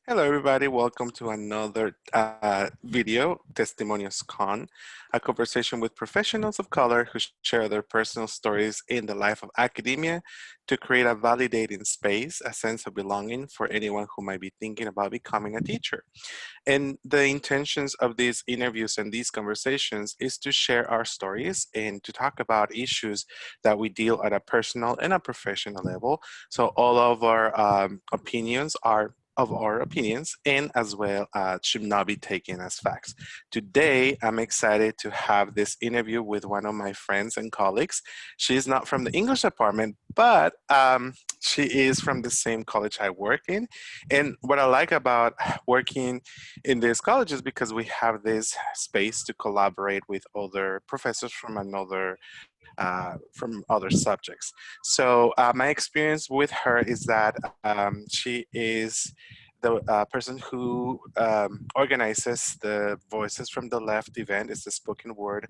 Hello, everybody. Welcome to another video, Testimonios Con, a conversation with professionals of color who share their personal stories in the life of academia to create a validating space, a sense of belonging for anyone who might be thinking about becoming a teacher. And the intentions of these interviews and these conversations is to share our stories and to talk about issues that we deal at a personal and a professional level. So all of our opinions are of our opinions and as well should not be taken as facts. Today, I'm excited to have this interview with one of my friends and colleagues. She's not from the English department, but she is from the same college I work in. And what I like about working in this college is because we have this space to collaborate with other professors from other subjects. So my experience with her is that she is the person who organizes the Voices from the Left event. It's the spoken word,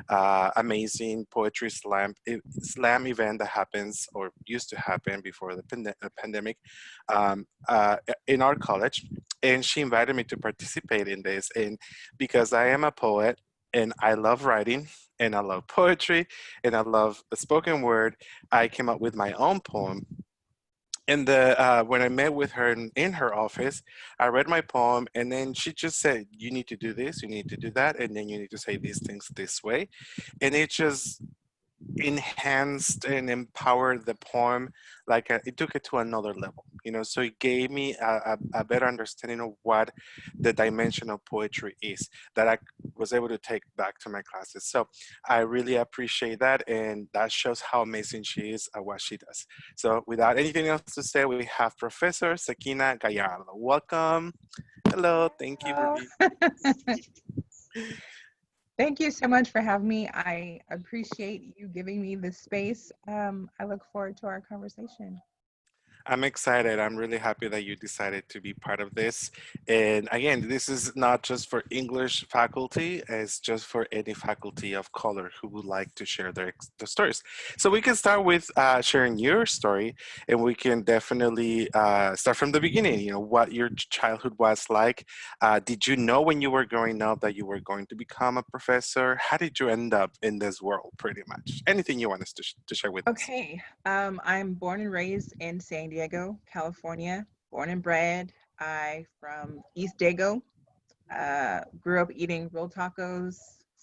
amazing poetry slam event that happens or used to happen before the pandemic in our college. And she invited me to participate in this. And because I am a poet and I love writing and I love poetry and I love the spoken word, I came up with my own poem. And when I met with her in her office, I read my poem, and then she just said, "You need to do this, you need to do that, and then you need to say these things this way." And it just enhanced and empowered the poem, like it took it to another level, so it gave me a better understanding of what the dimension of poetry is that I was able to take back to my classes. So I really appreciate that, and that shows how amazing she is at what she does. So without anything else to say, we have Professor Sakeenah Gallardo. Welcome. Hello. Thank you for Oh, being. thank you so much for having me. I appreciate you giving me this space. I look forward to our conversation. I'm excited. I'm really happy that you decided to be part of this. And again, this is not just for English faculty, it's just for any faculty of color who would like to share their stories. So we can start with sharing your story, and we can definitely start from the beginning, what your childhood was like. Did you know when you were growing up that you were going to become a professor? How did you end up in this world, pretty much? Anything you want us to share with us? Okay, I'm born and raised in San Diego, California. Born and bred. I from East Dago. Grew up eating real tacos,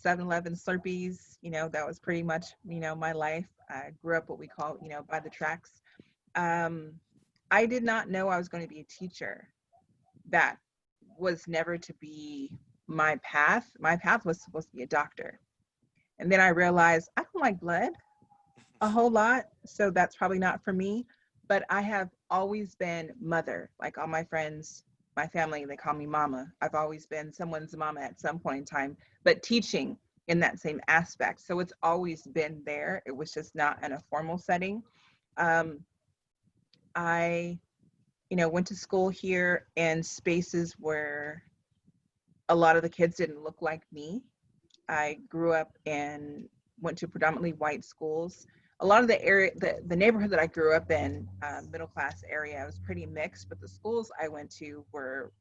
7-Eleven Slurpees. That was pretty much my life. I grew up what we call by the tracks. Um, I did not know I was going to be a teacher. That was never to be my path. My path was supposed to be a doctor. And then I realized I don't like blood a whole lot, so that's probably not for me. But I have always been mother. Like all my friends, my family, they call me mama. I've always been someone's mama at some point in time, but teaching in that same aspect. So it's always been there. It was just not in a formal setting. Um, I went to school here in spaces where a lot of the kids didn't look like me. I grew up and went to predominantly white schools. A lot of the area, the neighborhood that I grew up in, middle class area, was pretty mixed, but the schools I went to were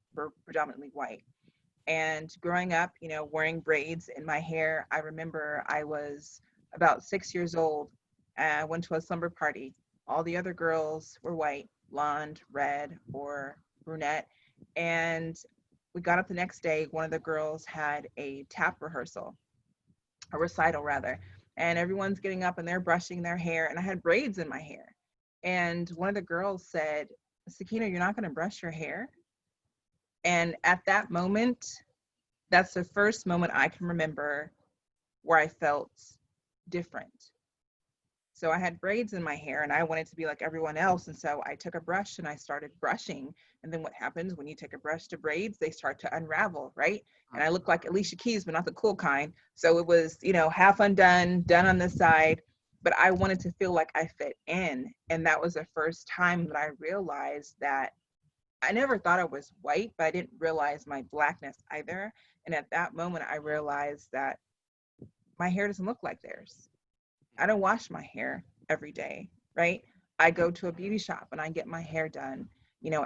predominantly white. And growing up, wearing braids in my hair, I remember I was about 6 years old. And I went to a slumber party. All the other girls were white, blonde, red, or brunette. And we got up the next day. One of the girls had a tap rehearsal, a recital rather, and everyone's getting up and they're brushing their hair. And I had braids in my hair. And one of the girls said, "Sakeenah, you're not going to brush your hair?" And at that moment, that's the first moment I can remember where I felt different. So I had braids in my hair and I wanted to be like everyone else. And so I took a brush and I started brushing. And then what happens when you take a brush to braids, they start to unravel, right? And I looked like Alicia Keys, but not the cool kind. So it was, half undone, done on the side. But I wanted to feel like I fit in. And that was the first time that I realized that I never thought I was white, but I didn't realize my blackness either. And at that moment, I realized that my hair doesn't look like theirs. I don't wash my hair every day, right? I go to a beauty shop and I get my hair done.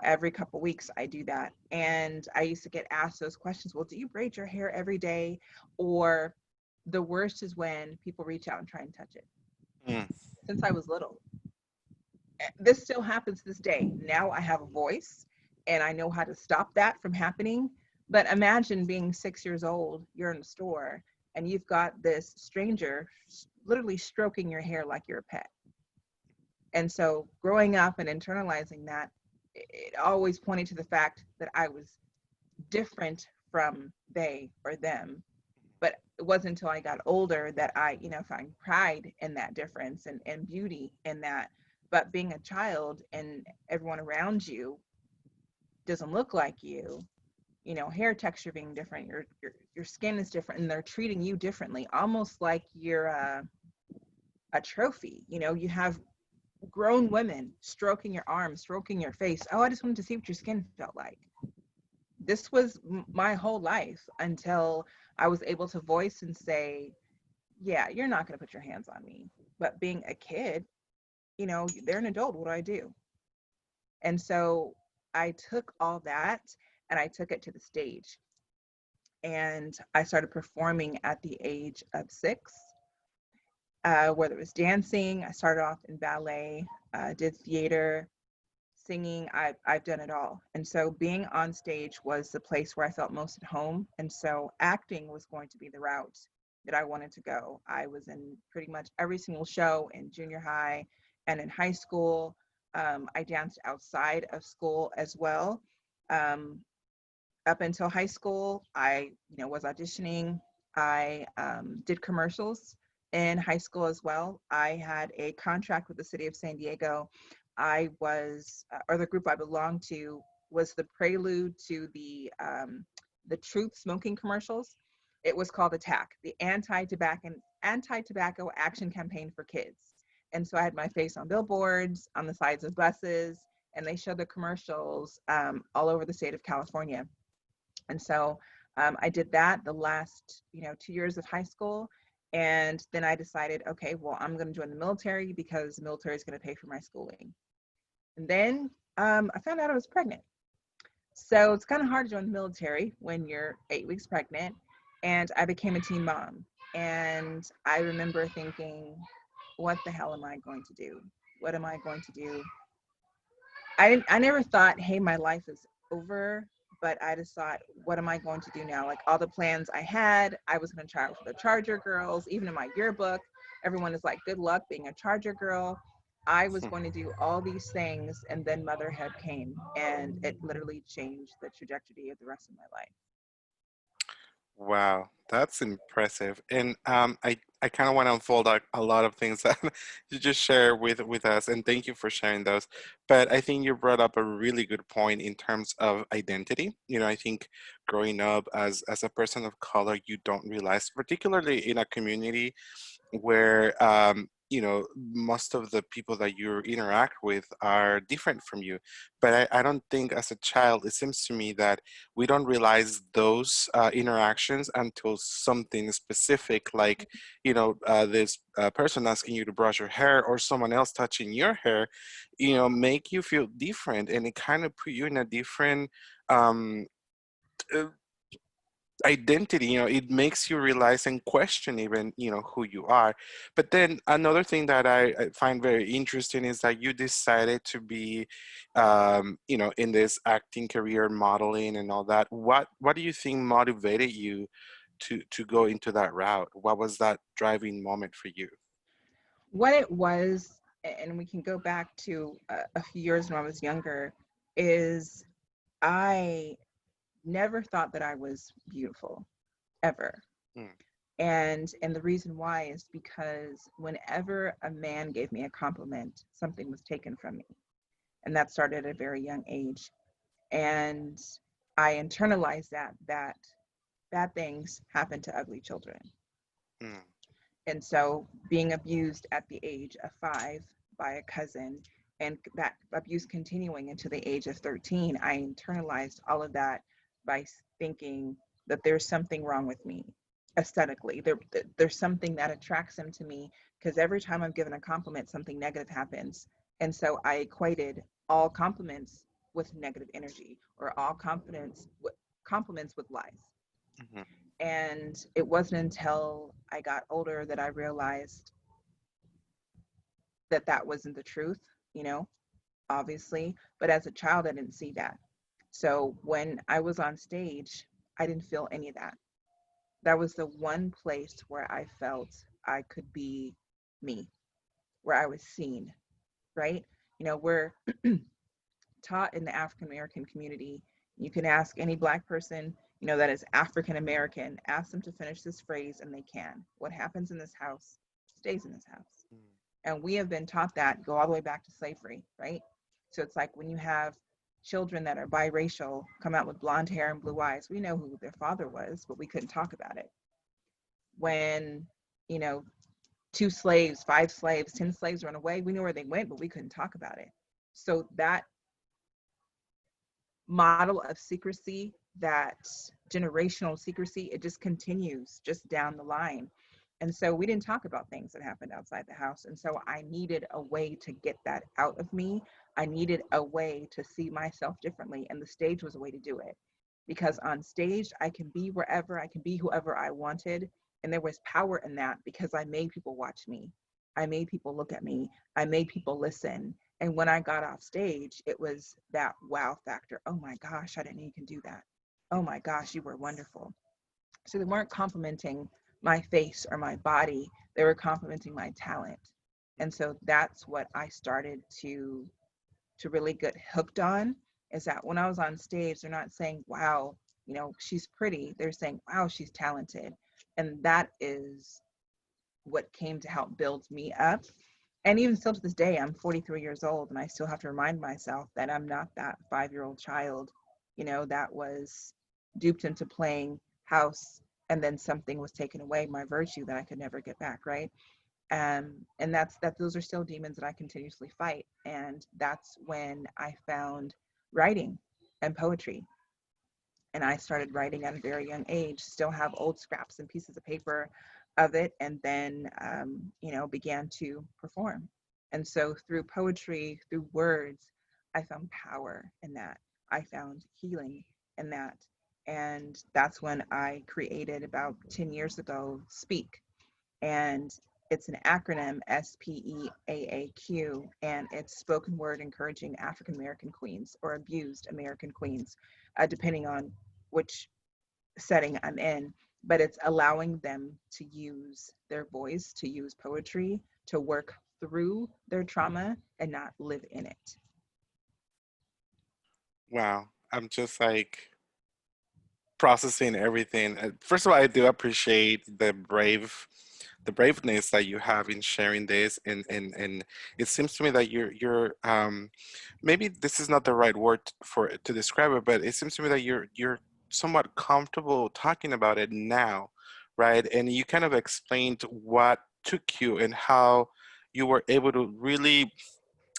Every couple weeks I do that. And I used to get asked those questions. Well, do you braid your hair every day? Or the worst is when people reach out and try and touch it. Mm. Since I was little, this still happens this day. Now I have a voice and I know how to stop that from happening. But imagine being 6 years old, you're in the store and you've got this stranger literally stroking your hair like you're a pet. And so growing up and internalizing that, it always pointed to the fact that I was different from they or them. But it wasn't until I got older that I, find pride in that difference and beauty in that. But being a child and everyone around you doesn't look like you, hair texture being different, your skin is different, and they're treating you differently, almost like you're a trophy. You have grown women stroking your arms, stroking your face. Oh, I just wanted to see what your skin felt like. This was my whole life until I was able to voice and say, yeah, you're not going to put your hands on me. But being a kid, they're an adult. What do I do? And so I took all that and I took it to the stage. And I started performing at the age of 6, whether it was dancing. I started off in ballet, did theater, singing. I've done it all. And so being on stage was the place where I felt most at home. And so acting was going to be the route that I wanted to go. I was in pretty much every single show in junior high and in high school. I danced outside of school as well. Um, Up until high school, I was auditioning. I did commercials in high school as well. I had a contract with the city of San Diego. I was, or the group I belonged to was the prelude to the Truth smoking commercials. It was called ATTACK, the Anti-Tobacco Action Campaign for Kids. And so I had my face on billboards, on the sides of buses, and they showed the commercials all over the state of California. And so I did that the last, 2 years of high school. And then I decided, okay, well, I'm going to join the military because the military is going to pay for my schooling. And then I found out I was pregnant. So it's kind of hard to join the military when you're 8 weeks pregnant. And I became a teen mom. And I remember thinking, what the hell am I going to do? What am I going to do? I never thought, hey, my life is over, but I just thought, what am I going to do now? Like all the plans I had, I was going to try out for the Charger girls. Even in my yearbook, everyone is like, good luck being a Charger girl. I was going to do all these things, and then motherhood came, and it literally changed the trajectory of the rest of my life. Wow, that's impressive. And I kind of want to unfold a lot of things that you just share with us, and thank you for sharing those. But I think you brought up a really good point in terms of identity. I think growing up as a person of color, you don't realize, particularly in a community where most of the people that you interact with are different from you. But I don't think as a child, it seems to me that we don't realize those interactions until something specific, like this person asking you to brush your hair or someone else touching your hair, make you feel different, and it kind of put you in a different um, uh, identity. It makes you realize and question even who you are. But then another thing that I find very interesting is that you decided to be in this acting career, modeling and all that. What do you think motivated you to go into that route? What was that driving moment for you? What it was, and we can go back to a few years when I was younger, is I never thought that I was beautiful ever. Mm, And the reason why is because whenever a man gave me a compliment, something was taken from me. And that started at a very young age. And I internalized that bad things happen to ugly children. mm, And so being abused at the age of 5 by a cousin, and that abuse continuing into the age of 13, I internalized all of that by thinking that there's something wrong with me aesthetically. There's something that attracts him to me because every time I'm given a compliment, something negative happens. And so I equated all compliments with negative energy, or all confidence with compliments with lies. Mhm. And it wasn't until I got older that I realized that that wasn't the truth, you know, obviously. But as a child, I didn't see that. So when I was on stage, I didn't feel any of that. That was the one place where I felt I could be me, where I was seen, right? You know, we're taught in the African American community. You can ask any Black person, you know, that is African American, ask them to finish this phrase and they can. What happens in this house stays in this house. And we have been taught that go all the way back to slavery, right? So it's like when you have children that are biracial come out with blonde hair and blue eyes, we know who their father was, but we couldn't talk about it. When, you know, two slaves, five slaves, 10 slaves run away, we knew where they went, but we couldn't talk about it. So that model of secrecy, that generational secrecy, it just continues just down the line. And so we didn't talk about things that happened outside the house. And so I needed a way to get that out of me. I needed a way to see myself differently. And the stage was a way to do it. Because on stage, I can be wherever, I can be whoever I wanted. And there was power in that because I made people watch me. I made people look at me. I made people listen. And when I got off stage, it was that wow factor. Oh my gosh, I didn't know you can do that. Oh my gosh, you were wonderful. So they weren't complimenting my face or my body, they were complimenting my talent. And so that's what I started to really get hooked on, is that when I was on stage, they're not saying, wow, you know, she's pretty. They're saying, wow, she's talented. And that is what came to help build me up. And even still to this day, I'm 43 years old and I still have to remind myself that I'm not that 5-year-old child, you know, that was duped into playing house and then something was taken away, my virtue that I could never get back, right? And that's that those are still demons that I continuously fight. And that's when I found writing and poetry. And I started writing at a very young age, still have old scraps and pieces of paper of it, and then, you know, began to perform. And so through poetry, through words, I found power in that. I found healing in that. And that's when I created about 10 years ago, Speak. And it's an acronym, SPEAAQ, and it's spoken word encouraging African American queens or abused American queens, depending on which setting I'm in. But it's allowing them to use their voice, to use poetry, to work through their trauma and not live in it. Wow. I'm just like processing everything. First of all, I do appreciate the braveness that you have in sharing this, and it seems to me that you're maybe this is not the right word for to describe it, but it seems to me that you're somewhat comfortable talking about it now, right? And you kind of explained what took you and how you were able to really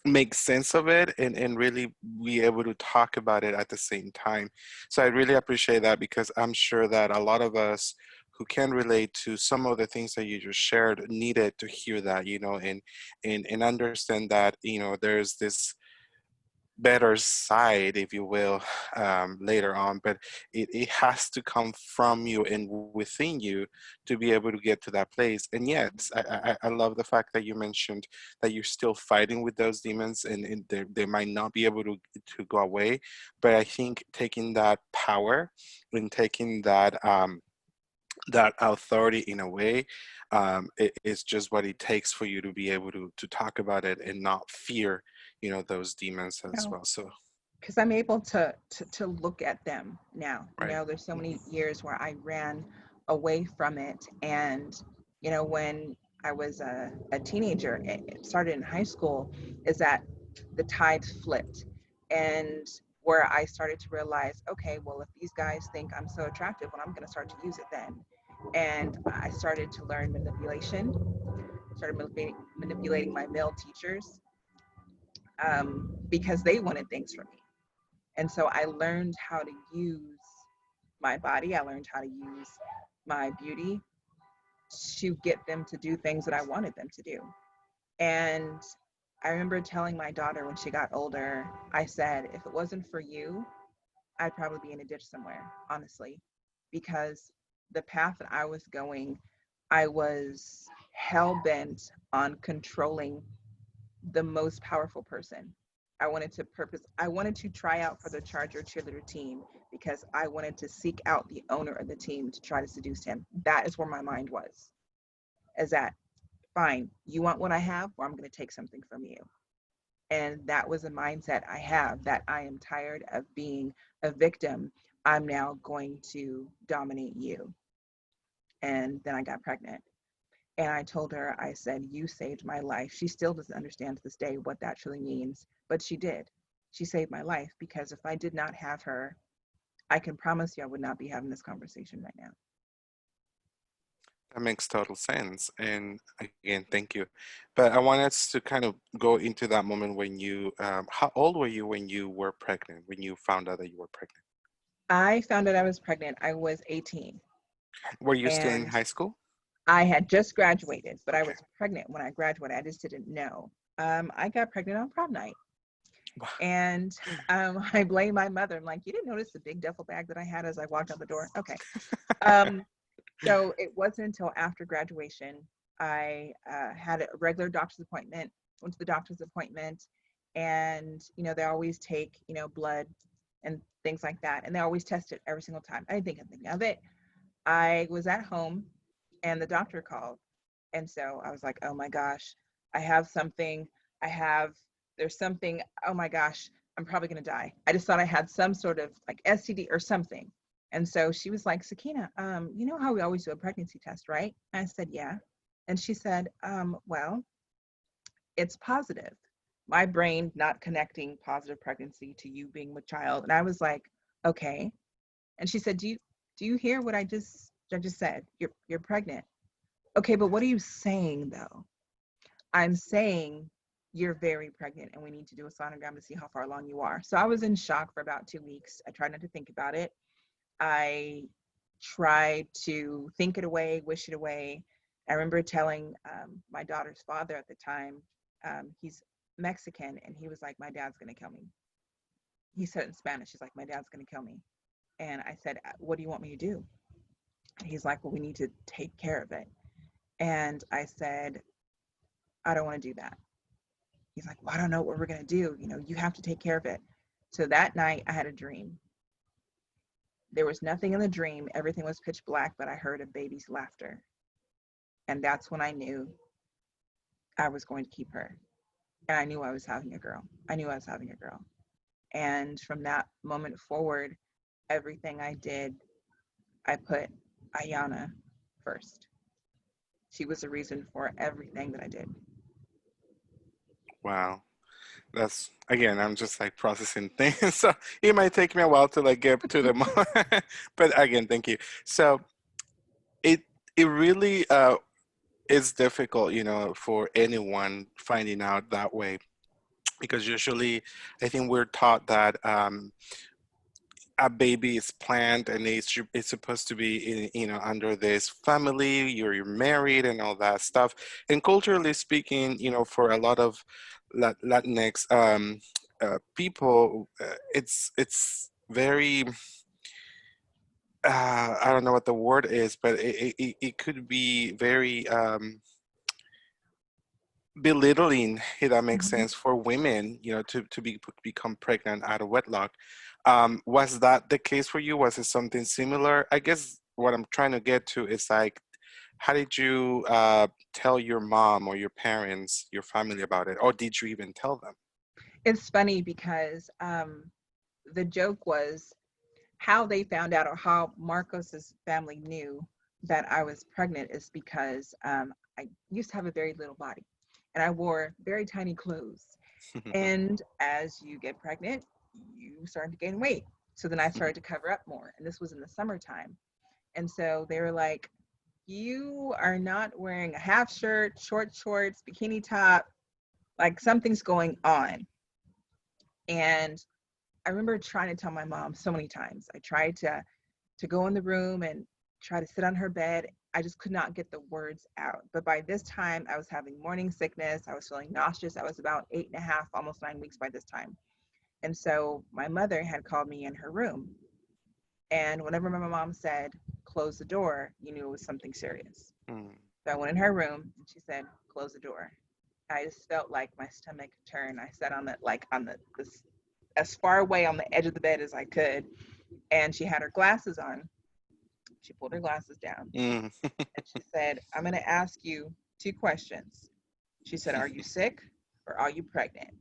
make sense of it and really be able to talk about it at the same time. So I really appreciate that because I'm sure that a lot of us who can relate to some of the things that you just shared needed to hear that, you know, and understand that, you know, there's this better side, if you will, later on, but it has to come from you and within you to be able to get to that place. And yes, I love the fact that you mentioned that you're still fighting with those demons and they might not be able to go away. But I think taking that power and taking that that authority in a way, it is just what it takes for you to be able to talk about it and not fear, you know, those demons You as know, well. So because I'm able to look at them now. You right. know, there's so Mhm. many years where I ran away from it, and you know, when I was a teenager, it started in high school, is that the tides flipped, and where I started to realize, okay, well, if these guys think I'm so attractive, well, I'm going to start to use it then. And I started to learn manipulation, started manipulating my male teachers, because they wanted things from me. And so I learned how to use my body. I learned how to use my beauty to get them to do things that I wanted them to do. And I remember telling my daughter when she got older, I said, if it wasn't for you, I'd probably be in a ditch somewhere, honestly, because the path that I was going, I was hell bent on controlling the most powerful person. I wanted to try out for the Charger cheerleader team because I wanted to seek out the owner of the team to try to seduce him. That is where my mind was. Is that fine? You want what I have, or I'm going to take something from you. And that was a mindset I have, that I am tired of being a victim. I'm now going to dominate you. And then I got pregnant. And I told her, I said, you saved my life. She still doesn't understand to this day what that truly means, but she did. She saved my life, because if I did not have her, I can promise you I would not be having this conversation right now. That makes total sense. And again, thank you. But I want us to kind of go into that moment when you, how old were you when you were pregnant, when you found out that you were pregnant? I found out I was pregnant. I was 18, Were you still in and high school? I had just graduated, but I Okay. was pregnant when I graduated. I just didn't know. I got pregnant on prom night. Wow. And I blame my mother. I'm like, you didn't notice the big duffel bag that I had as I walked out the door? Okay. Um, so it wasn't until after graduation, I had a regular doctor's appointment, went to the doctor's appointment, and, they always take, blood and things like that. And they always test it every single time. I didn't think anything of it. I was at home and the doctor called. And so I was like, oh my gosh, I have something. I have, there's something. Oh my gosh, I'm probably going to die. I just thought I had some sort of like STD or something. And so she was like, Sakeenah, you know how we always do a pregnancy test, right? I said, yeah. And she said, well, it's positive. My brain not connecting positive pregnancy to you being with child. And I was like, okay. And she said, do you hear what I just said? You're pregnant. Okay, but what are you saying though? I'm saying you're very pregnant and we need to do a sonogram to see how far along you are. So I was in shock for about 2 weeks. I tried not to think about it. I tried to think it away, wish it away. I remember telling my daughter's father at the time, he's Mexican, and he was like, my dad's going to kill me. He said it in Spanish. He's like, my dad's going to kill me. And I said, what do you want me to do? He's like, well, we need to take care of it. And I said, I don't want to do that. He's like, well, I don't know what we're going to do. You have to take care of it. So that night I had a dream. There was nothing in the dream. Everything was pitch black, but I heard a baby's laughter. And that's when I knew I was going to keep her. And I knew I was having a girl. I knew I was having a girl. And from that moment forward, everything I did, I put Ayana first. She was the reason for everything that I did. Wow. That's again, I'm just like processing things. So it might take me a while to like get to the but again, thank you. So it it really is difficult, for anyone finding out that way because usually I think we're taught that a baby is planned and it's supposed to be under this family, you're married and all that stuff. And culturally speaking, for a lot of Latinx people, it's very I don't know what the word is, but it could be very belittling, if that makes Mhm. sense, for women, become pregnant out of wedlock. Was that the case for you? Was it something similar? I guess what I'm trying to get to is like, how did you tell your mom or your parents, your family about it, or did you even tell them? It's funny because the joke was how they found out, or how Marcos's family knew that I was pregnant, is because I used to have a very little body and I wore very tiny clothes. And as you get pregnant, you start to gain weight. So then I started to cover up more. And this was in the summertime. And so they were like, you are not wearing a half shirt, short shorts, bikini top, like something's going on. And I remember trying to tell my mom so many times. I tried to go in the room and try to sit on her bed. I just could not get the words out. But by this time, I was having morning sickness. I was feeling nauseous. I was about 8.5, almost 9 weeks by this time. And so my mother had called me in her room. And whenever my mom said, close the door, you knew it was something serious. Mm. So I went in her room and she said, close the door. I just felt like my stomach turn. I sat on the, like on the, this, as far away on the edge of the bed as I could. And she had her glasses on. She pulled her glasses down Mm. and she said, I'm going to ask you 2 questions. She said, are you sick or are you pregnant?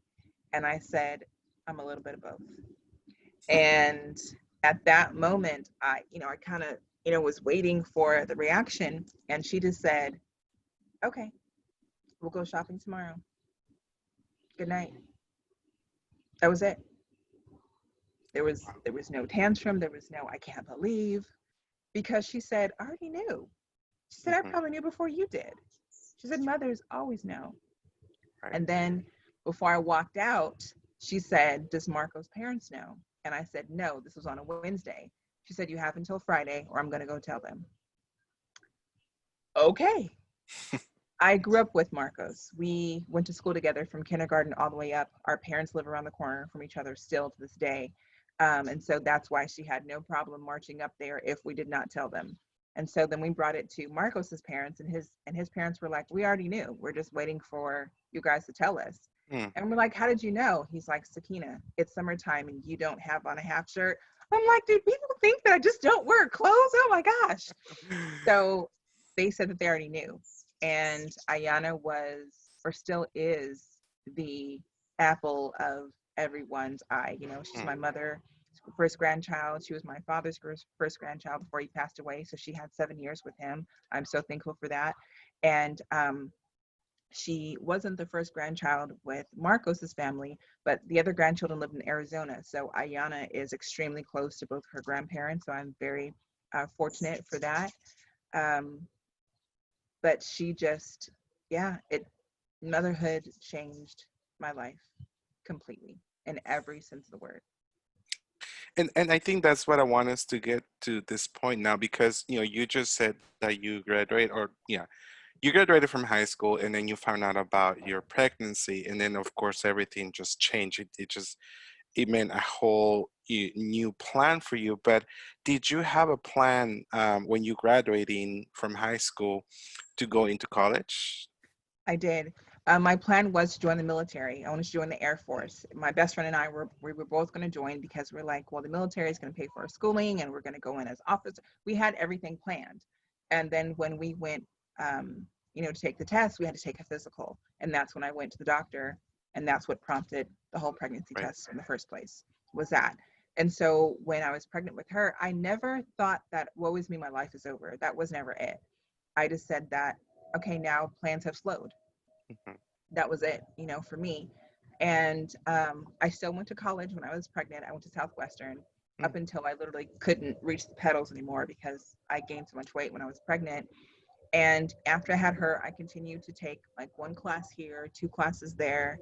And I said, I'm a little bit of both. And at that moment, I kind of, was waiting for the reaction. And she just said, okay, we'll go shopping tomorrow. Good night. That was it. There was no tantrum. There was no, I can't believe, because she said, I already knew. She said, I Mhm. probably knew before you did. She said, mothers always know. Right. And then before I walked out, she said, does Marco's parents know? And I said, no, this was on a Wednesday. She said, you have until Friday or I'm going to go tell them. Okay. I grew up with Marcos. We went to school together from kindergarten all the way up. Our parents live around the corner from each other still to this day. And so that's why she had no problem marching up there if we did not tell them. And so then we brought it to Marcos's parents, and his parents were like, we already knew. We're just waiting for you guys to tell us. Mm. And we're like, how did you know? He's like, Sakeenah, it's summertime and you don't have on a half shirt. I'm like, dude, people think that I just don't wear clothes. Oh my gosh. So they said that they already knew. And Ayana was, or still is, the apple of everyone's eye. She's Mm. my mother's first grandchild. She was my father's first grandchild before he passed away. So she had 7 years with him. I'm so thankful for that. And she wasn't the first grandchild with Marcos's family, but the other grandchildren lived in Arizona. So Ayana is extremely close to both her grandparents. So I'm very fortunate for that. Um, but she just, yeah, motherhood changed my life completely in every sense of the word. And I think that's what I want us to get to this point now, because you just said that you graduated from high school and then you found out about your pregnancy, and then of course everything just changed. It meant a whole new plan for you. But did you have a plan when you graduating from high school to go into college? I did. My plan was to join the military. I wanted to join the Air Force. My best friend and I were both going to join because we're like, well, the military is going to pay for our schooling, and we're going to go in as officers. We had everything planned. And then when we went, to take the test, we had to take a physical, and that's when I went to the doctor, and that's what prompted the whole pregnancy Right. test in the first place. Was that? And so when I was pregnant with her, I never thought that, woe is me, my life is over. That was never it. I just said that, okay, now plans have slowed. Mhm. That was it, for me. And I still went to college when I was pregnant. I went to Southwestern up Mm. until I literally couldn't reach the pedals anymore because I gained so much weight when I was pregnant. And after I had her, I continued to take like one class here, 2 classes there.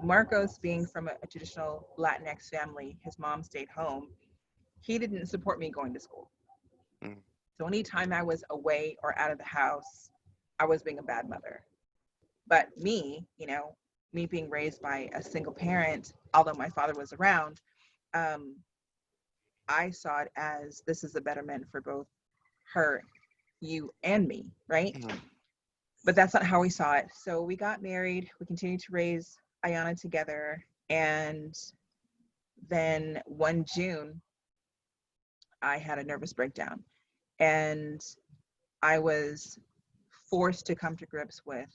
Marcos, being from a traditional Latinx family, his mom stayed home. He didn't support me going to school. Mm. So anytime I was away or out of the house, I was being a bad mother. But me being raised by a single parent, although my father was around, um, I saw it as this is a betterment for both her, you, and me, right? Mm. But that's not how we saw it. So we got married. We continued to raise Ayana together. And then one June, I had a nervous breakdown. And I was forced to come to grips with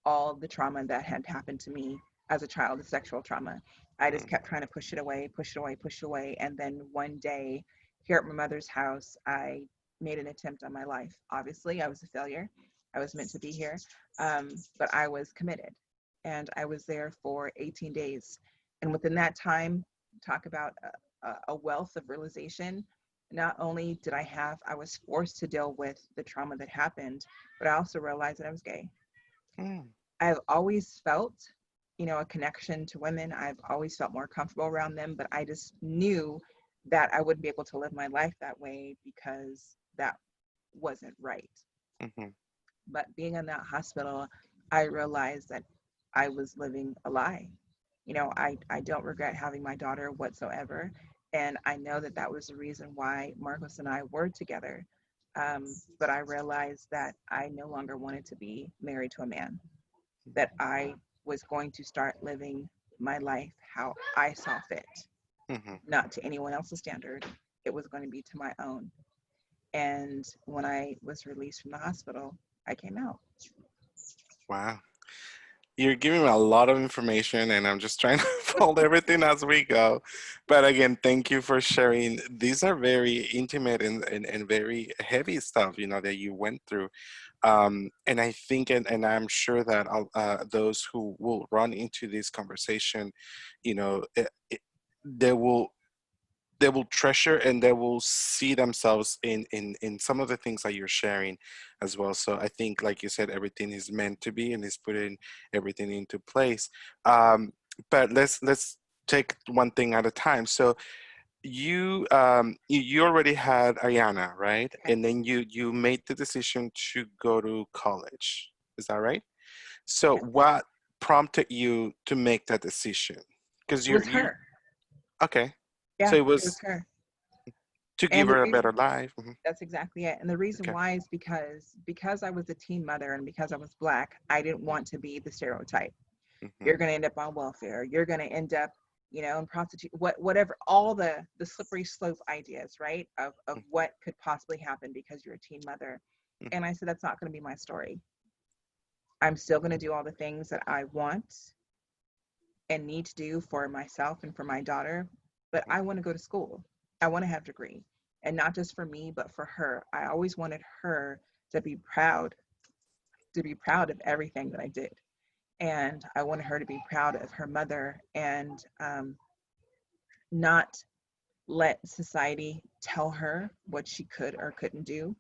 all the trauma that had happened to me as a child, the sexual trauma. I just Mm. kept trying to push it away, push it away, push it away. And then one day here at my mother's house, I made an attempt on my life. Obviously, I was a failure. I was meant to be here, but I was committed. And I was there for 18 days. And within that time, talk about a wealth of realization. Not only I was forced to deal with the trauma that happened, but I also realized that I was gay. Mm. I've always felt, a connection to women. I've always felt more comfortable around them, but I just knew that I wouldn't be able to live my life that way because that wasn't right. Mm-hmm. But being in that hospital, I realized that I was living a lie. I don't regret having my daughter whatsoever. And I know that that was the reason why Marcos and I were together. But I realized that I no longer wanted to be married to a man, that I was going to start living my life how I saw fit, Mm-hmm. not to anyone else's standard. It was going to be to my own. And when I was released from the hospital, I came out. Wow. You're giving me a lot of information, and I'm just trying to fold everything as we go. But again, thank you for sharing. These are very intimate and very heavy stuff, that you went through. And I think, and I'm sure that those who will run into this conversation, they will they will treasure and they will see themselves in some of the things that you're sharing as well. So I think, like you said, everything is meant to be and is putting everything into place. um, but let's take one thing at a time. So you already had Ayana, right? And Yes, then you made the decision to go to college, is that right? So yes. what prompted you to make that decision? Because It you was you her. okay, so Yeah, it it was was her. to give And the her a reason better life. Mhm. That's exactly it. And the reason Okay. why is because I was a teen mother and because I was black, I didn't want to be the stereotype. Mm-hmm. You're going to end up on welfare. You're going to end up, in prostitute, whatever, all the slippery slope ideas, right? Of what could possibly happen because you're a teen mother. And I said, that's not going to be my story. I'm still going to do all the things that I want and need to do for myself and for my daughter, but I want to go to school. I want to have a degree. And not just for me, but for her. I always wanted her to be proud, to be proud of everything that I did. And I wanted her to be proud of her mother and not let society tell her what she could or couldn't do.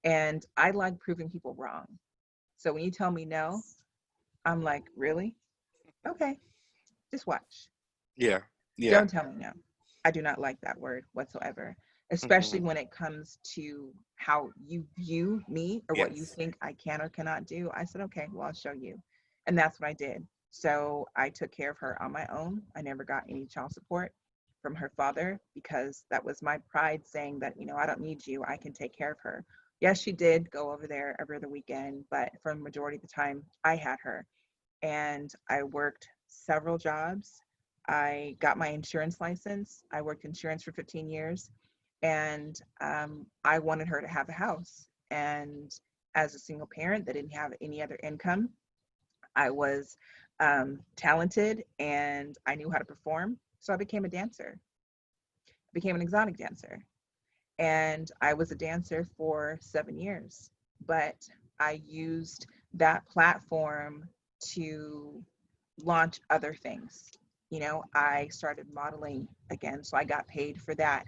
And I like proving people wrong. So when you tell me no, I'm like, really? Okay, just watch. Yeah. Yeah. Don't tell me no. I do not like that word whatsoever, Mm-hmm. especially when it comes to how you view me or what you Yes. think I can or cannot do. I said, okay, well, I'll show you. And that's what I did. So I took care of her on my own. I never got any child support from her father because that was my pride saying that, I don't need you. I can take care of her. Yes, she did go over there every other weekend, but for the majority of the time, I had her and I worked several jobs. I got my insurance license. I worked insurance for 15 years, and I wanted her to have a house. And as a single parent that didn't have any other income, I was talented and I knew how to perform. So I became a dancer, became an exotic dancer. And I was a dancer for 7 years. But I used that platform to launch other things. I started modeling again, so I got paid for that.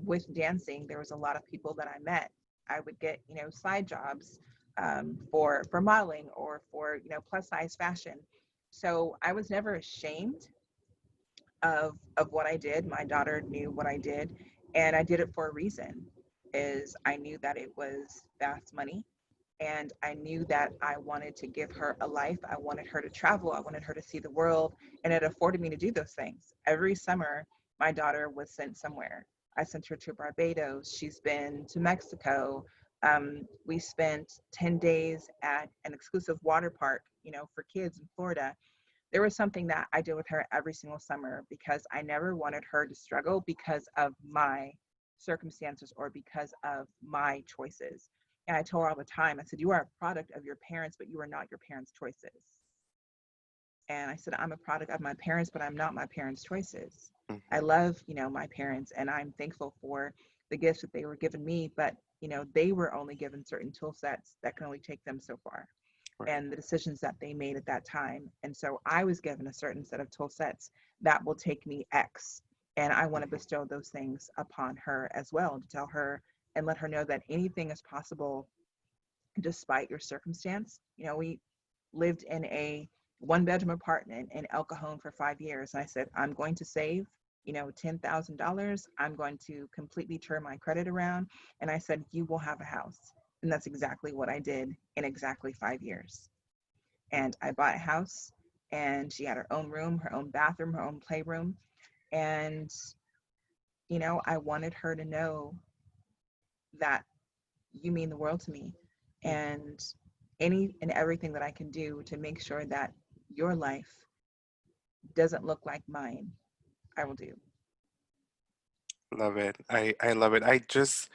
With dancing, there was a lot of people that I met. I would get, side jobs for modeling or for, plus size fashion. So I was never ashamed of what I did. My daughter knew what I did, and I did it for a reason. Is I knew that it was fast money, and I knew that I wanted to give her a life. I wanted her to travel. I wanted her to see the world, and it afforded me to do those things. Every summer, my daughter was sent somewhere. I sent her to Barbados. She's been to Mexico. We spent 10 days at an exclusive water park, for kids in Florida. There was something that I did with her every single summer because I never wanted her to struggle because of my circumstances or because of my choices. And I told her all the time, I said, you are a product of your parents, but you are not your parents' choices. And I said, I'm a product of my parents, but I'm not my parents' choices. I Mm-hmm. love, my parents, and I'm thankful for the gifts that they were given me, but, they were only given certain tool sets that can only take them so far Right. and the decisions that they made at that time. And so I was given a certain set of tool sets that will take me X. And I want to Mm-hmm. bestow those things upon her as well to tell her and let her know that anything is possible despite your circumstance. We lived in a one bedroom apartment in El Cajon for 5 years. And I said, I'm going to save $10,000, I'm going to completely turn my credit around. And I said, you will have a house. And that's exactly what I did in exactly 5 years. And I bought a house, and she had her own room, her own bathroom, her own playroom. And, I wanted her to know that you mean the world to me. And any and everything that I can do to make sure that your life doesn't look like mine, I will do. Love it. I love it. I just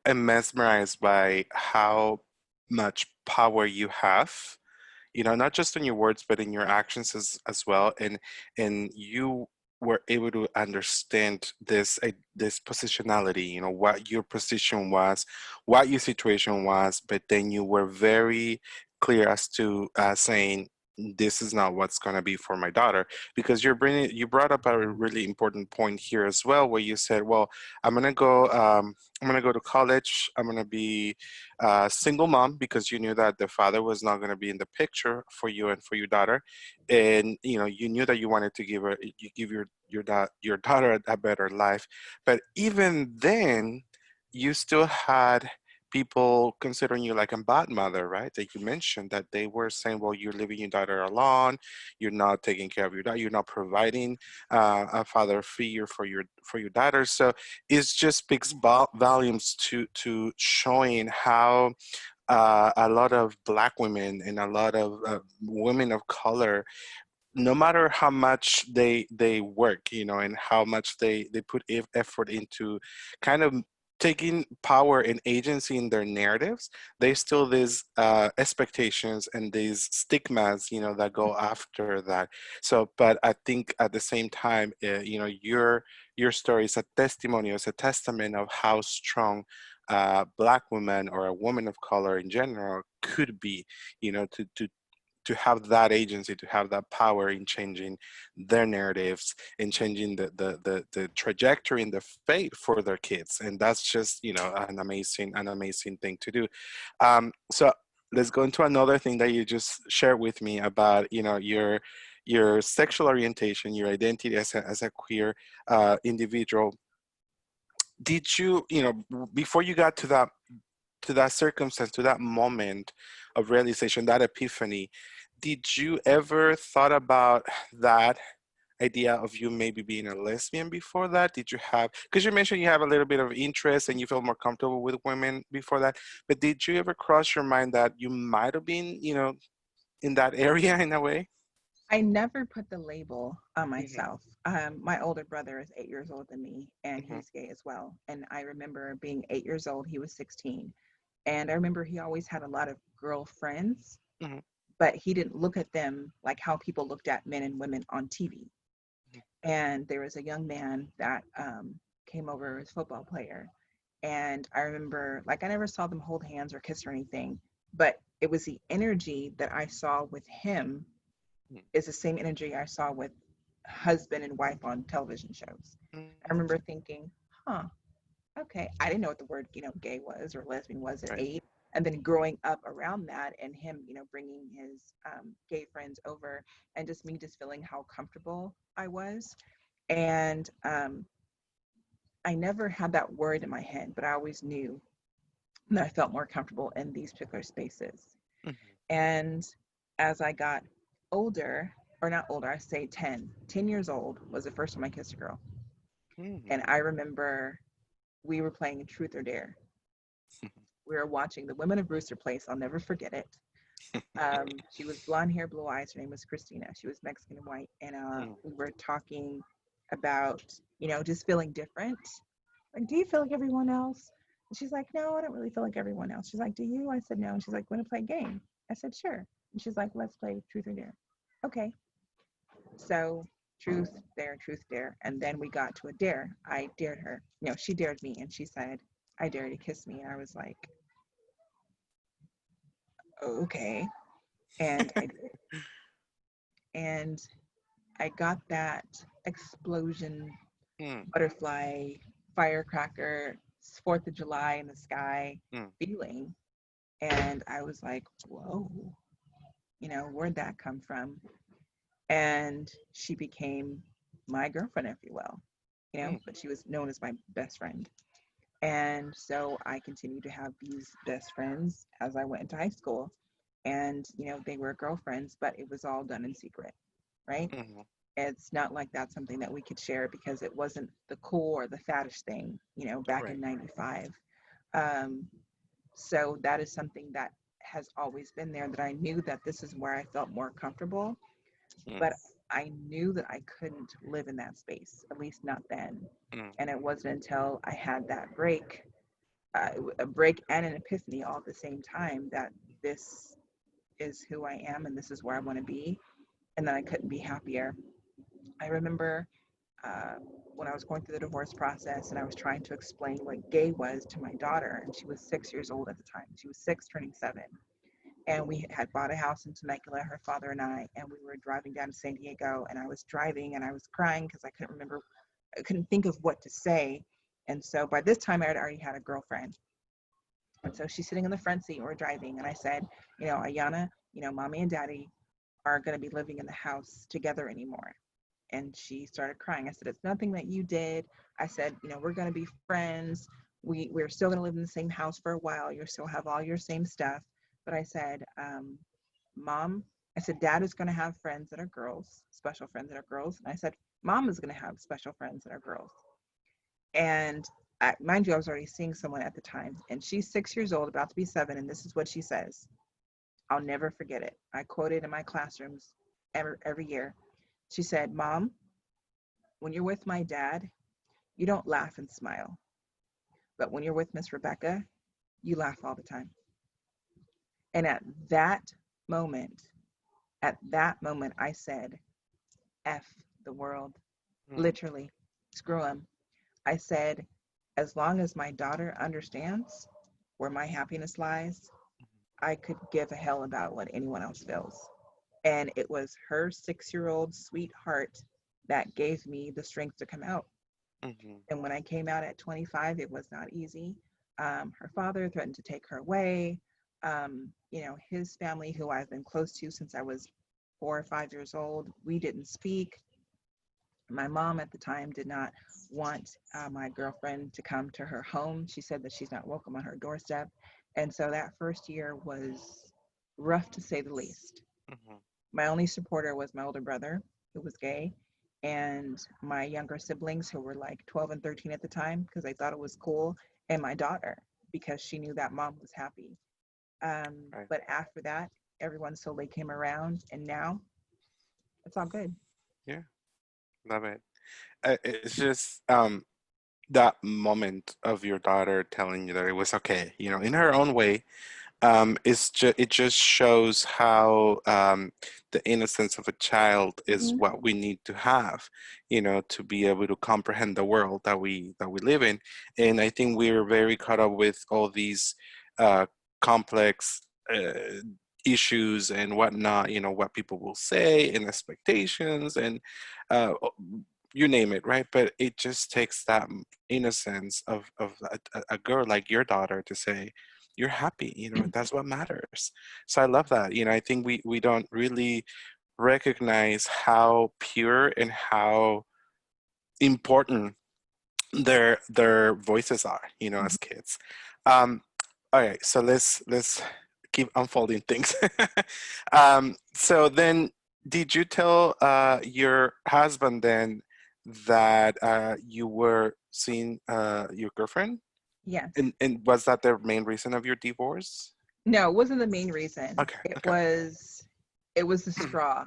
am mesmerized by how much power you have, not just in your words but in your actions as well, and you were able to understand this positionality, what your position was, what your situation was, but then you were very clear as to saying this is not what's going to be for my daughter, because you brought up a really important point here as well, where you said, well, I'm going to go to college, I'm going to be single mom, because you knew that the father was not going to be in the picture for you and for your daughter, and you knew that you wanted to give your daughter a better life, but even then, you still had people considering you like a bad mother, right? That you mentioned that they were saying, well, you're leaving your daughter alone, you're not taking care of your daughter, you're not providing a father figure for your daughter. So it just speaks volumes to showing how a lot of Black women and a lot of women of color, no matter how much they work, and how much they put effort into kind of taking power and agency in their narratives, there's still these expectations and these stigmas, that go after that. So, but I think at the same time, your story is a testimony, it's a testament of how strong Black women or a woman of color in general could be, to have that agency, to have that power in changing their narratives, in changing the trajectory and the fate for their kids. And that's just, an amazing thing to do. So let's go into another thing that you just shared with me about, your sexual orientation, your identity as a queer individual. Did you, before you got to that circumstance, to that moment of realization, that epiphany, did you ever thought about that idea of you maybe being a lesbian before that? Did you have, because you mentioned you have a little bit of interest and you feel more comfortable with women before that, but did you ever cross your mind that you might have been, in that area in a way? I never put the label on Hmm. myself. My older brother is 8 years older than me, and Hmm. he's gay as well. And I remember being 8 years old, he was 16. And I remember he always had a lot of girlfriends, Hmm. but he didn't look at them like how people looked at men and women on TV. And there was a young man that came over as a football player. And I remember, like, I never saw them hold hands or kiss or anything, but it was the energy that I saw with him is the same energy I saw with husband and wife on television shows. I Hmm. remember thinking, huh, okay. I didn't know what the word, gay was or lesbian was at Right. 8. And then growing up around that and him, bringing his gay friends over and just me just feeling how comfortable I was. And I never had that word in my head, but I always knew that I felt more comfortable in these particular spaces. And as I got older, or not older, I say 10 years old was the first time I kissed a girl. Hmm. And I remember we were playing Truth or Dare. We were watching The Women of Brewster Place. I'll never forget it. She was blonde hair, blue eyes. Her name was Christina. She was Mexican and white. And we were talking about, just feeling different. Like, do you feel like everyone else? And she's like, no, I don't really feel like everyone else. She's like, do you? I said, no. And she's like, want to play a game? I said, sure. And she's like, let's play Truth or Dare. Okay. So truth, dare. And then we got to a dare. I dared her. No, she dared me. And she said, I dare you to kiss me. And I was like, okay. And I did. And I got that explosion, Hmm. butterfly, firecracker, 4th of July in the sky Hmm. feeling. And I was like, whoa, where'd that come from? And she became my girlfriend, if you will. Mm, but she was known as my best friend. And so I continued to have these best friends as I went into high school. And, they were girlfriends, but it was all done in secret, right? mhm. It's not like that's something that we could share because it wasn't the cool or the faddish thing, back in Right. 95. Um, so that is something that has always been there, that I knew that this is where I felt more comfortable, Mm, but I knew that I couldn't live in that space, at least not then. mm, And it wasn't until I had that break, a break and an epiphany all at the same time, that this is who I am and this is where I want to be, and that I couldn't be happier. I remember uh, when I was going through the divorce process and I was trying to explain what gay was to my daughter, and she was 6 years old at the time. She was six, turning seven. And we had bought a house in Temecula, her father and I, we were driving down to San Diego. And I was driving and I was crying because I couldn't think of what to say. And so by this time, I had already had a girlfriend. And so she's sitting in the front seat and we're driving. And I said, Ayana, mommy and daddy are going to be living in the house together anymore. And she started crying. I said, it's nothing that you did. I said, we're going to be friends. We're still going to live in the same house for a while. You still have all your same stuff. But I said, Mom, I said, Dad is going to have friends that are girls, special friends that are girls. And I said, Mom is going to have special friends that are girls. And mind you, I was already seeing someone at the time. And she's 6 years old, about to be seven. And this is what she says. I'll never forget it. I quote it in my classrooms every year. She said, Mom, when you're with my dad, you don't laugh and smile. But when you're with Miss Rebecca, you laugh all the time. And that moment, at that moment, I said, F the world, mm, literally, screw them. I said, as long as my daughter understands where my happiness lies, I could give a hell about what anyone else feels. And it was her 6 year old sweetheart that gave me the strength to come out. mhm. And when I came out at 25, it was not easy. Her father threatened to take her away. His family, who I've been close to since I was 4 or 5 years old, we didn't speak. My mom at the time did not want my girlfriend to come to her home. She said that she's not welcome on her doorstep. And so that first year was rough to say the least. Mhm. My only supporter was my older brother, who was gay, and my younger siblings, who were like 12 and 13 at the time, because they thought it was cool, and my daughter, because she knew that mom was happy. Right. But after that, everyone slowly came around, and now it's all good. Yeah. Love it. It's just that moment of your daughter telling you that it was okay, in her own way. It just shows how the innocence of a child is Mhm. what we need to have, to be able to comprehend the world that we live in. And I think we're very caught up with all these uh, complex issues and whatnot. What people will say and expectations and uh, you name it, right? But it just takes that innocence of a girl like your daughter to say you're happy, that's what matters. So I love that. I think we don't really recognize how pure and how important their voices are, as kids. um all right, so let's keep unfolding things. So then, did you tell your husband then that you were seeing your girlfriend? Yes. And was that the main reason of your divorce? No, it wasn't the main reason. Okay, It okay. was it was the straw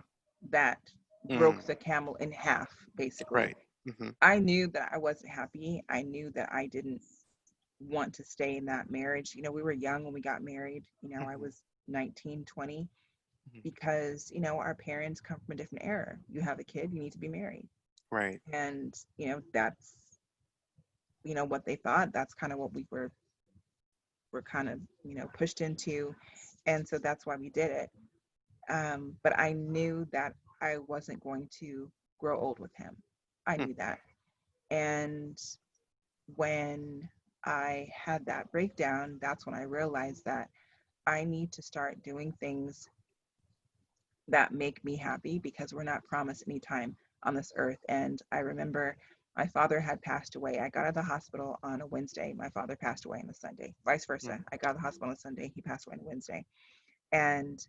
that Mm, broke the camel in half, basically. right. Hmm. I knew that I wasn't happy. I knew that I didn't want to stay in that marriage. We were young when we got married. I Hmm. was 19, 20, Hmm. because, our parents come from a different era. You have a kid, you need to be married. Right. And, that's, what they thought. That's kind of what were kind of, pushed into. And so that's why we did it. But I knew that I wasn't going to grow old with him. I Mm, knew that. And when I had that breakdown, that's when I realized that I need to start doing things that make me happy, because we're not promised any time on this earth. And I remember My father had passed away. I got out of the hospital on a Wednesday. My father passed away on a Sunday, vice versa. Mm, I got out of the hospital on a Sunday. He passed away on a Wednesday. And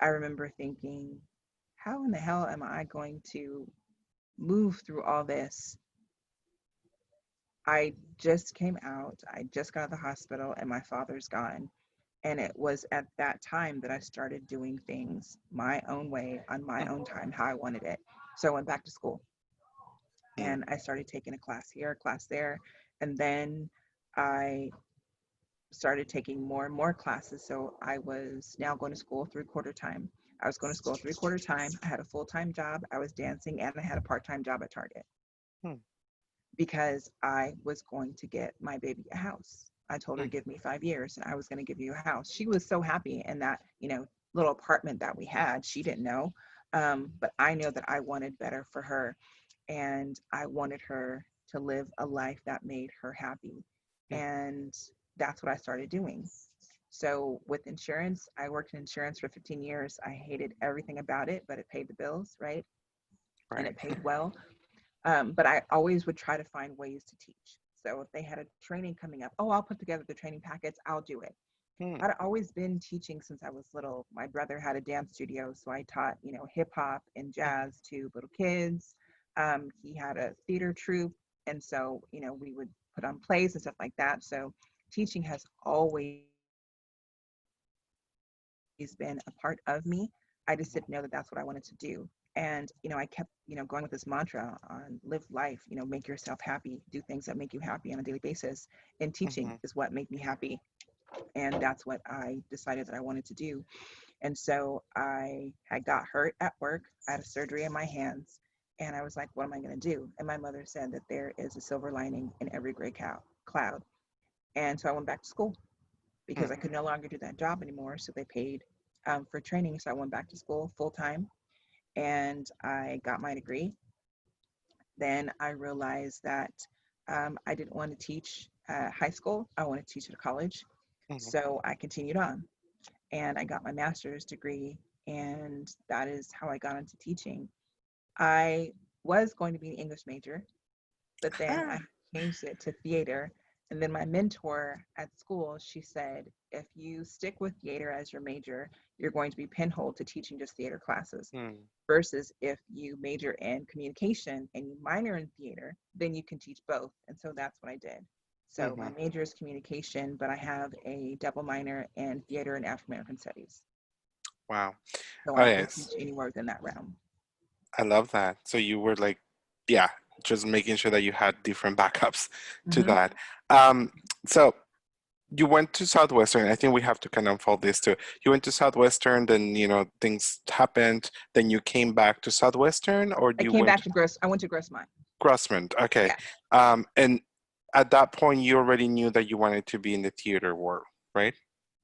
I remember thinking, how in the hell am I going to move through all this? I just came out, I just got out of the hospital, and my father's gone. And it was at that time that I started doing things my own way, on my mm, own time, how I wanted it. So I went back to school mm, and I started taking a class here, a class there. And then I started taking more and more classes. So I was now going to school 3/4 time. I was going to school 3/4 time. I had a full time job. I was dancing and I had a part time job at Target mm, because I was going to get my baby a house. I told her to mm, give me 5 years and I was going to give you a house. She was so happy in that, little apartment that we had. She didn't know. But I know that I wanted better for her and I wanted her to live a life that made her happy. mm. And that's what I started doing. So with insurance, I worked in insurance for 15 years. I hated everything about it, but it paid the bills, right? And Right. it paid well. But I always would try to find ways to teach. So if they had a training coming up, oh, I'll put together the training packets, I'll do it. Mm, I'd always been teaching since I was little. My brother had a dance studio, so I taught, hip hop and mm, jazz to little kids. He had a theater troupe, and so, we would put on plays and stuff like that. So teaching has always been a part of me. I just didn't know that that's what I wanted to do. And, I kept, going with this mantra on live life, make yourself happy, do things that make you happy on a daily basis. And teaching is what made me mhm, happy. And that's what I decided that I wanted to do. And so I had got hurt at work. I had a surgery in my hands. And I was like, what am I going to do? And my mother said that there is a silver lining in every gray cloud. And so I went back to school because I mm, could no longer do that job anymore. So they paid for training. So I went back to school full time and I got my degree. Then I realized that I didn't want to teach high school. I wanted to teach at college. mhm, So I continued on and I got my master's degree. And that is how I got into teaching. I was going to be an English major, but then I ah, changed it to theater. And then my mentor at school, she said, if you stick with theater as your major, you're going to be pinholed to teaching just theater classes. mm, Versus if you major in communication and you minor in theater, then you can teach both. And so that's what I did. So my mhm. major is communication, but I have a double minor in theater and African American studies. Wow. So Oh I can yes, teach anywhere within that realm. I love that. So you were like, yeah, just making sure that you had different backups to Hmm. that. Um, so you went to Southwestern. I think we have to kind of unfold this too. You went to Southwestern, then things happened. Then you came back to Southwestern, or I you came went back to Gross. I went to Grossmont. Grossmont. Okay. Yeah. And at that point, you already knew that you wanted to be in the theater world, right?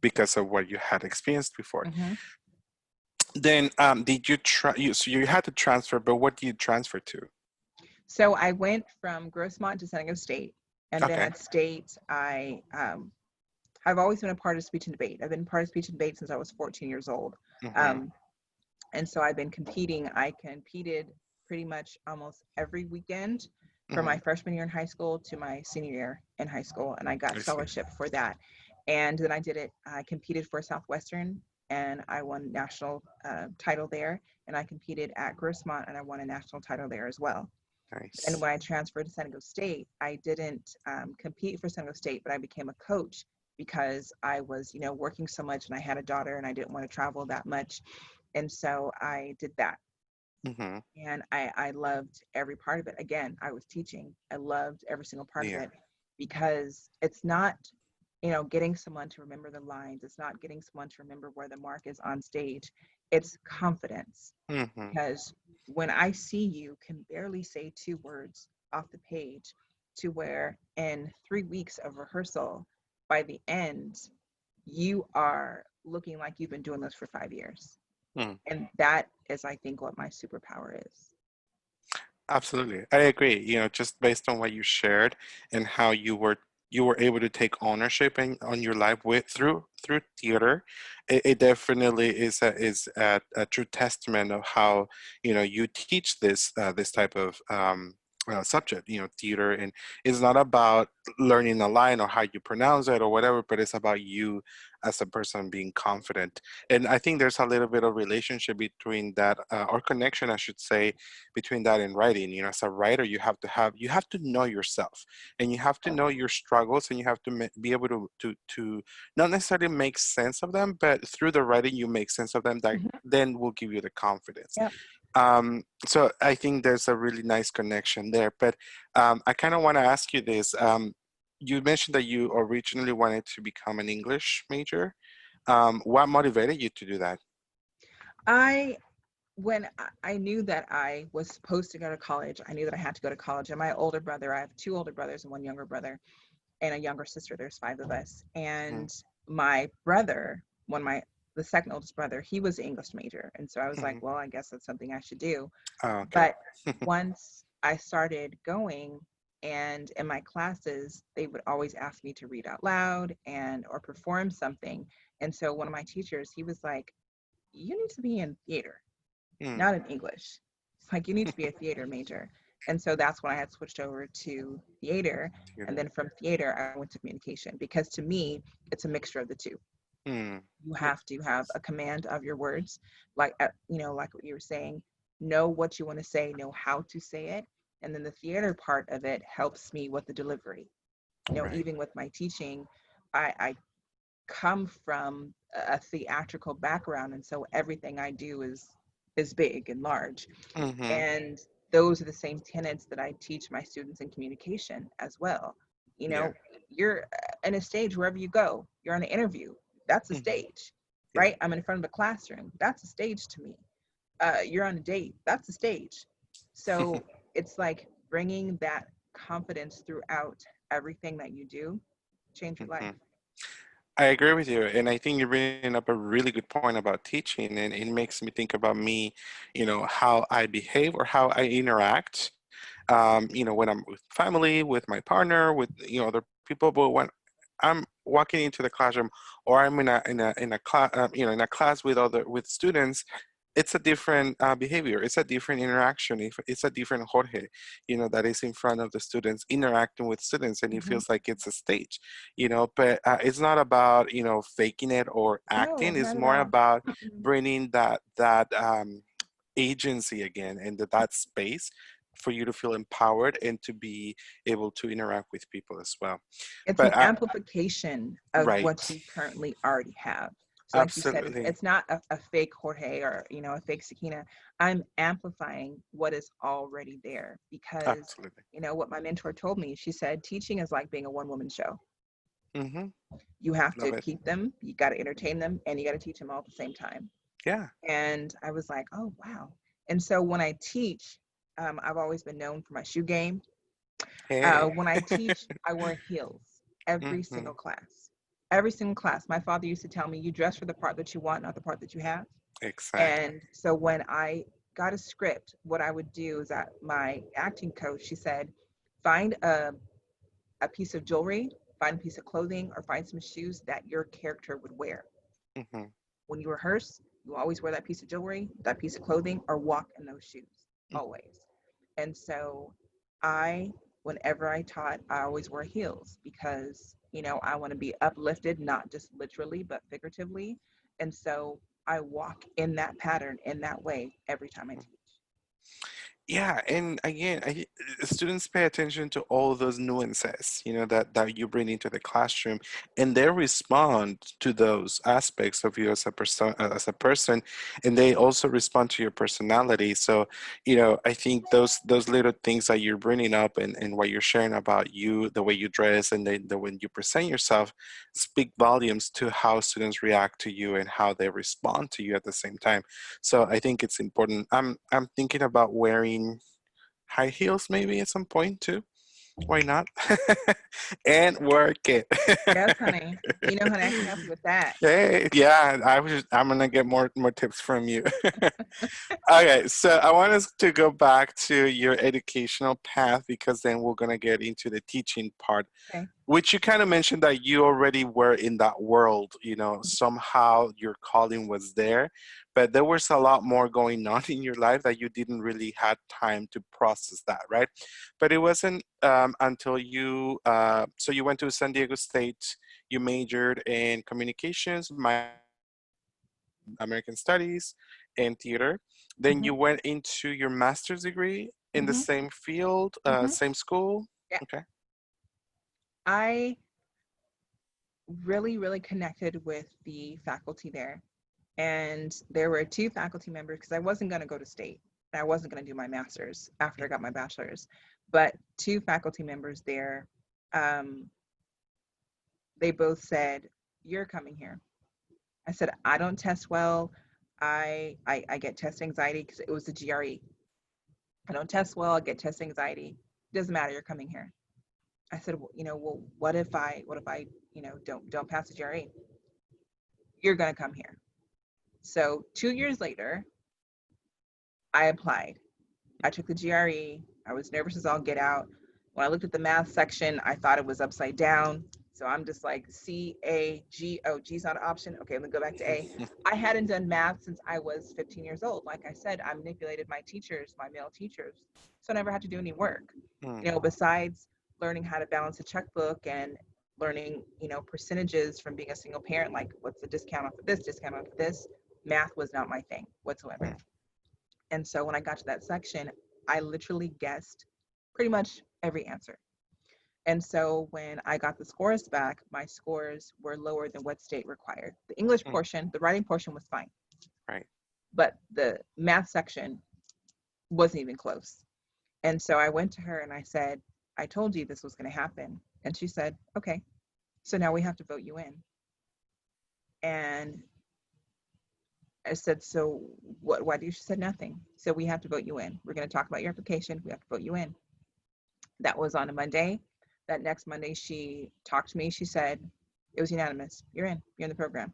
Because of what you had experienced before. Hmm. Then, did you try? So you had to transfer, but what did you transfer to? So I went from Grossmont to San Diego State, and then Okay. at State, I've always been a part of speech and debate. I've been part of speech and debate since I was 14 years old. Mm-hmm. Um, and so I've been competing. I competed pretty much almost every weekend from Mm-hmm. my freshman year in high school to my senior year in high school, and I got I see. scholarship for that. And then I did it. I competed for Southwestern, and I won national title there. And I competed at Grossmont, and I won a national title there as well. Then Nice. when I transferred to San Diego State, I didn't compete for San Diego State, but I became a coach because I was, working so much and I had a daughter and I didn't want to travel that much. And so I did that. Mm-hmm. And I loved every part of it. Again, I was teaching. I loved every single part of Yeah. it because it's not, getting someone to remember the lines. It's not getting someone to remember where the mark is on stage. It's confidence Mm-hmm. because when I see you can barely say 2 words off the page to where in 3 weeks of rehearsal, by the end, you are looking like you've been doing this for 5 years. Mm. And that is, I think, what my superpower is. Absolutely. I agree. Just based on what you shared and how you were able to take ownership on your life through theater, it definitely is a true testament of how you teach this type of subject, theater, and it's not about learning a line or how you pronounce it or whatever, but it's about you as a person being confident. And I think there's a little bit of relationship between that, or connection, I should say, between that and writing. As a writer, you have to know yourself, and you have to know your struggles, and you have to be able to not necessarily make sense of them, but through the writing, you make sense of them. That Mhm. then will give you the confidence. Yep. So I think there's a really nice connection there. But I kind of want to ask you this. You mentioned that you originally wanted to become an English major. What motivated you to do that? I when I knew that I was supposed to go to college, I knew that I had to go to college. And my older brother, I have two older brothers and one younger brother, and a younger sister. There's five of us. Mhm, And my brother, the second oldest brother, he was an English major. And so I was like, mhm. well, I guess that's something I should do. Oh, okay. But once I started going, and in my classes, they would always ask me to read out loud and or perform something. And so one of my teachers, he was like, you need to be in theater, Mm, not in English. It's like you need to be a theater major. And so that's when I had switched over to theater. And theater. then from theater, I went to communication because to me, it's a mixture of the two. Mm, You have to have a command of your words, like like what you were saying, know what you want to say, know how to say it. And then the theater part of it helps me with the delivery. right. Even with my teaching, I come from a theatrical background, and so everything I do is big and large. Mm-hmm. And those are the same tenets that I teach my students in communication as well. You Yeah. know, you're in a stage wherever you go, you're on an interview, that's a Mm-hmm. stage, Yeah. right? I'm in front of a classroom, that's a stage to me. You're on a date, that's a stage. So it's like bringing that confidence throughout everything that you do, change your life. Mhm. I agree with you, and I think you're bringing up a really good point about teaching, and it makes me think about me, how I behave or how I interact, when I'm with family, with my partner, with other people. But when I'm walking into the classroom, or I'm in a class, in a class with students, it's a different behavior. It's a different interaction. It's a different Jorge, that is in front of the students, interacting with students, and it Mhm. feels like it's a stage, But it's not about faking it or No, acting. It's not at more all. about Mm-mm. bringing that agency again into that space for you to feel empowered and to be able to interact with people as well. It's an But amplification of what right, you currently already have. So like you said, it's, absolutely, it's not a fake Jorge or a fake Sakeenah. I'm amplifying what is already there because absolutely. what my mentor told me. She said teaching is like being a one-woman show. Hmm. You have to Love it. keep them, you got to entertain them, and you got to teach them all at the same time. Yeah. And I was like, oh wow. And so when I teach, I've always been known for my shoe game. Hey. When I teach, I wear heels every Hmm. single class. Every single class. My father used to tell me, you dress for the part that you want, not the part that you have. Exactly. And so when I got a script, what I would do is that my acting coach, she said, find a piece of jewelry, find a piece of clothing, or find some shoes that your character would wear. Hmm. When you rehearse, you always wear that piece of jewelry, that piece of clothing, or walk in those shoes, always. And so I, whenever I taught, I always wear heels because, I want to be uplifted, not just literally, but figuratively. And so I walk in that pattern, in that way, every time I teach. Yeah, and again, students pay attention to all those nuances, that you bring into the classroom, and they respond to those aspects of you as a person, and they also respond to your personality. So, I think those little things that you're bringing up and what you're sharing about you, the way you dress, and the way you present yourself, speak volumes to how students react to you and how they respond to you at the same time. So I think it's important. I'm thinking about wearing high heels maybe at some point too. Why not? And work it. Yes, honey. Honey, I can help you with that. Hey, yeah, I'm gonna get more tips from you. Okay, so I want us to go back to your educational path because then we're gonna get into the teaching part. Okay. which you kind of mentioned that you already were in that world, somehow your calling was there, but there was a lot more going on in your life that you didn't really had time to process that, right? But it wasn't until so you went to San Diego State, you majored in communications, minored in American Studies and theater. Then Hmm. you went into your master's degree in the Hmm. same field, Hmm. same school. Yeah. Okay. I really, really connected with the faculty there. And there were two faculty members because I wasn't going to go to state. I wasn't going to do my master's after I got my bachelor's. But two faculty members there, um, they both said, "You're coming here." I said, "I don't test well. I get test anxiety because it was the GRE. I don't test well. I get test anxiety. Doesn't matter. You're coming here." I said, "Well, well, what if I, don't pass the GRE? You're gonna come here." So 2 years later, I applied. I took the GRE. I was nervous as all get out. When I looked at the math section, I thought it was upside down. So I'm just like, C-A-G, oh, G's not an option. Okay, let me go back to A. I hadn't done math since I was 15 years old. Like I said, I manipulated my teachers, my male teachers. So I never had to do any work, Mm, besides learning how to balance a checkbook and learning, percentages from being a single parent, like what's the discount off of this, discount off of this. Math was not my thing whatsoever. mm, And so when I got to that section, I literally guessed pretty much every answer. And so when I got the scores back, my scores were lower than what state required. The English mm, portion, the writing portion was fine, right. but the math section wasn't even close. And so I went to her and I said, "I told you this was going to happen." And she said, "Okay, so now we have to vote you in." And I said, "So what? Why do you?" She said, "Nothing. So we have to vote you in. We're going to talk about your application. We have to vote you in." That was on a Monday. That next Monday, she talked to me. She said, "It was unanimous. You're in. You're in the program."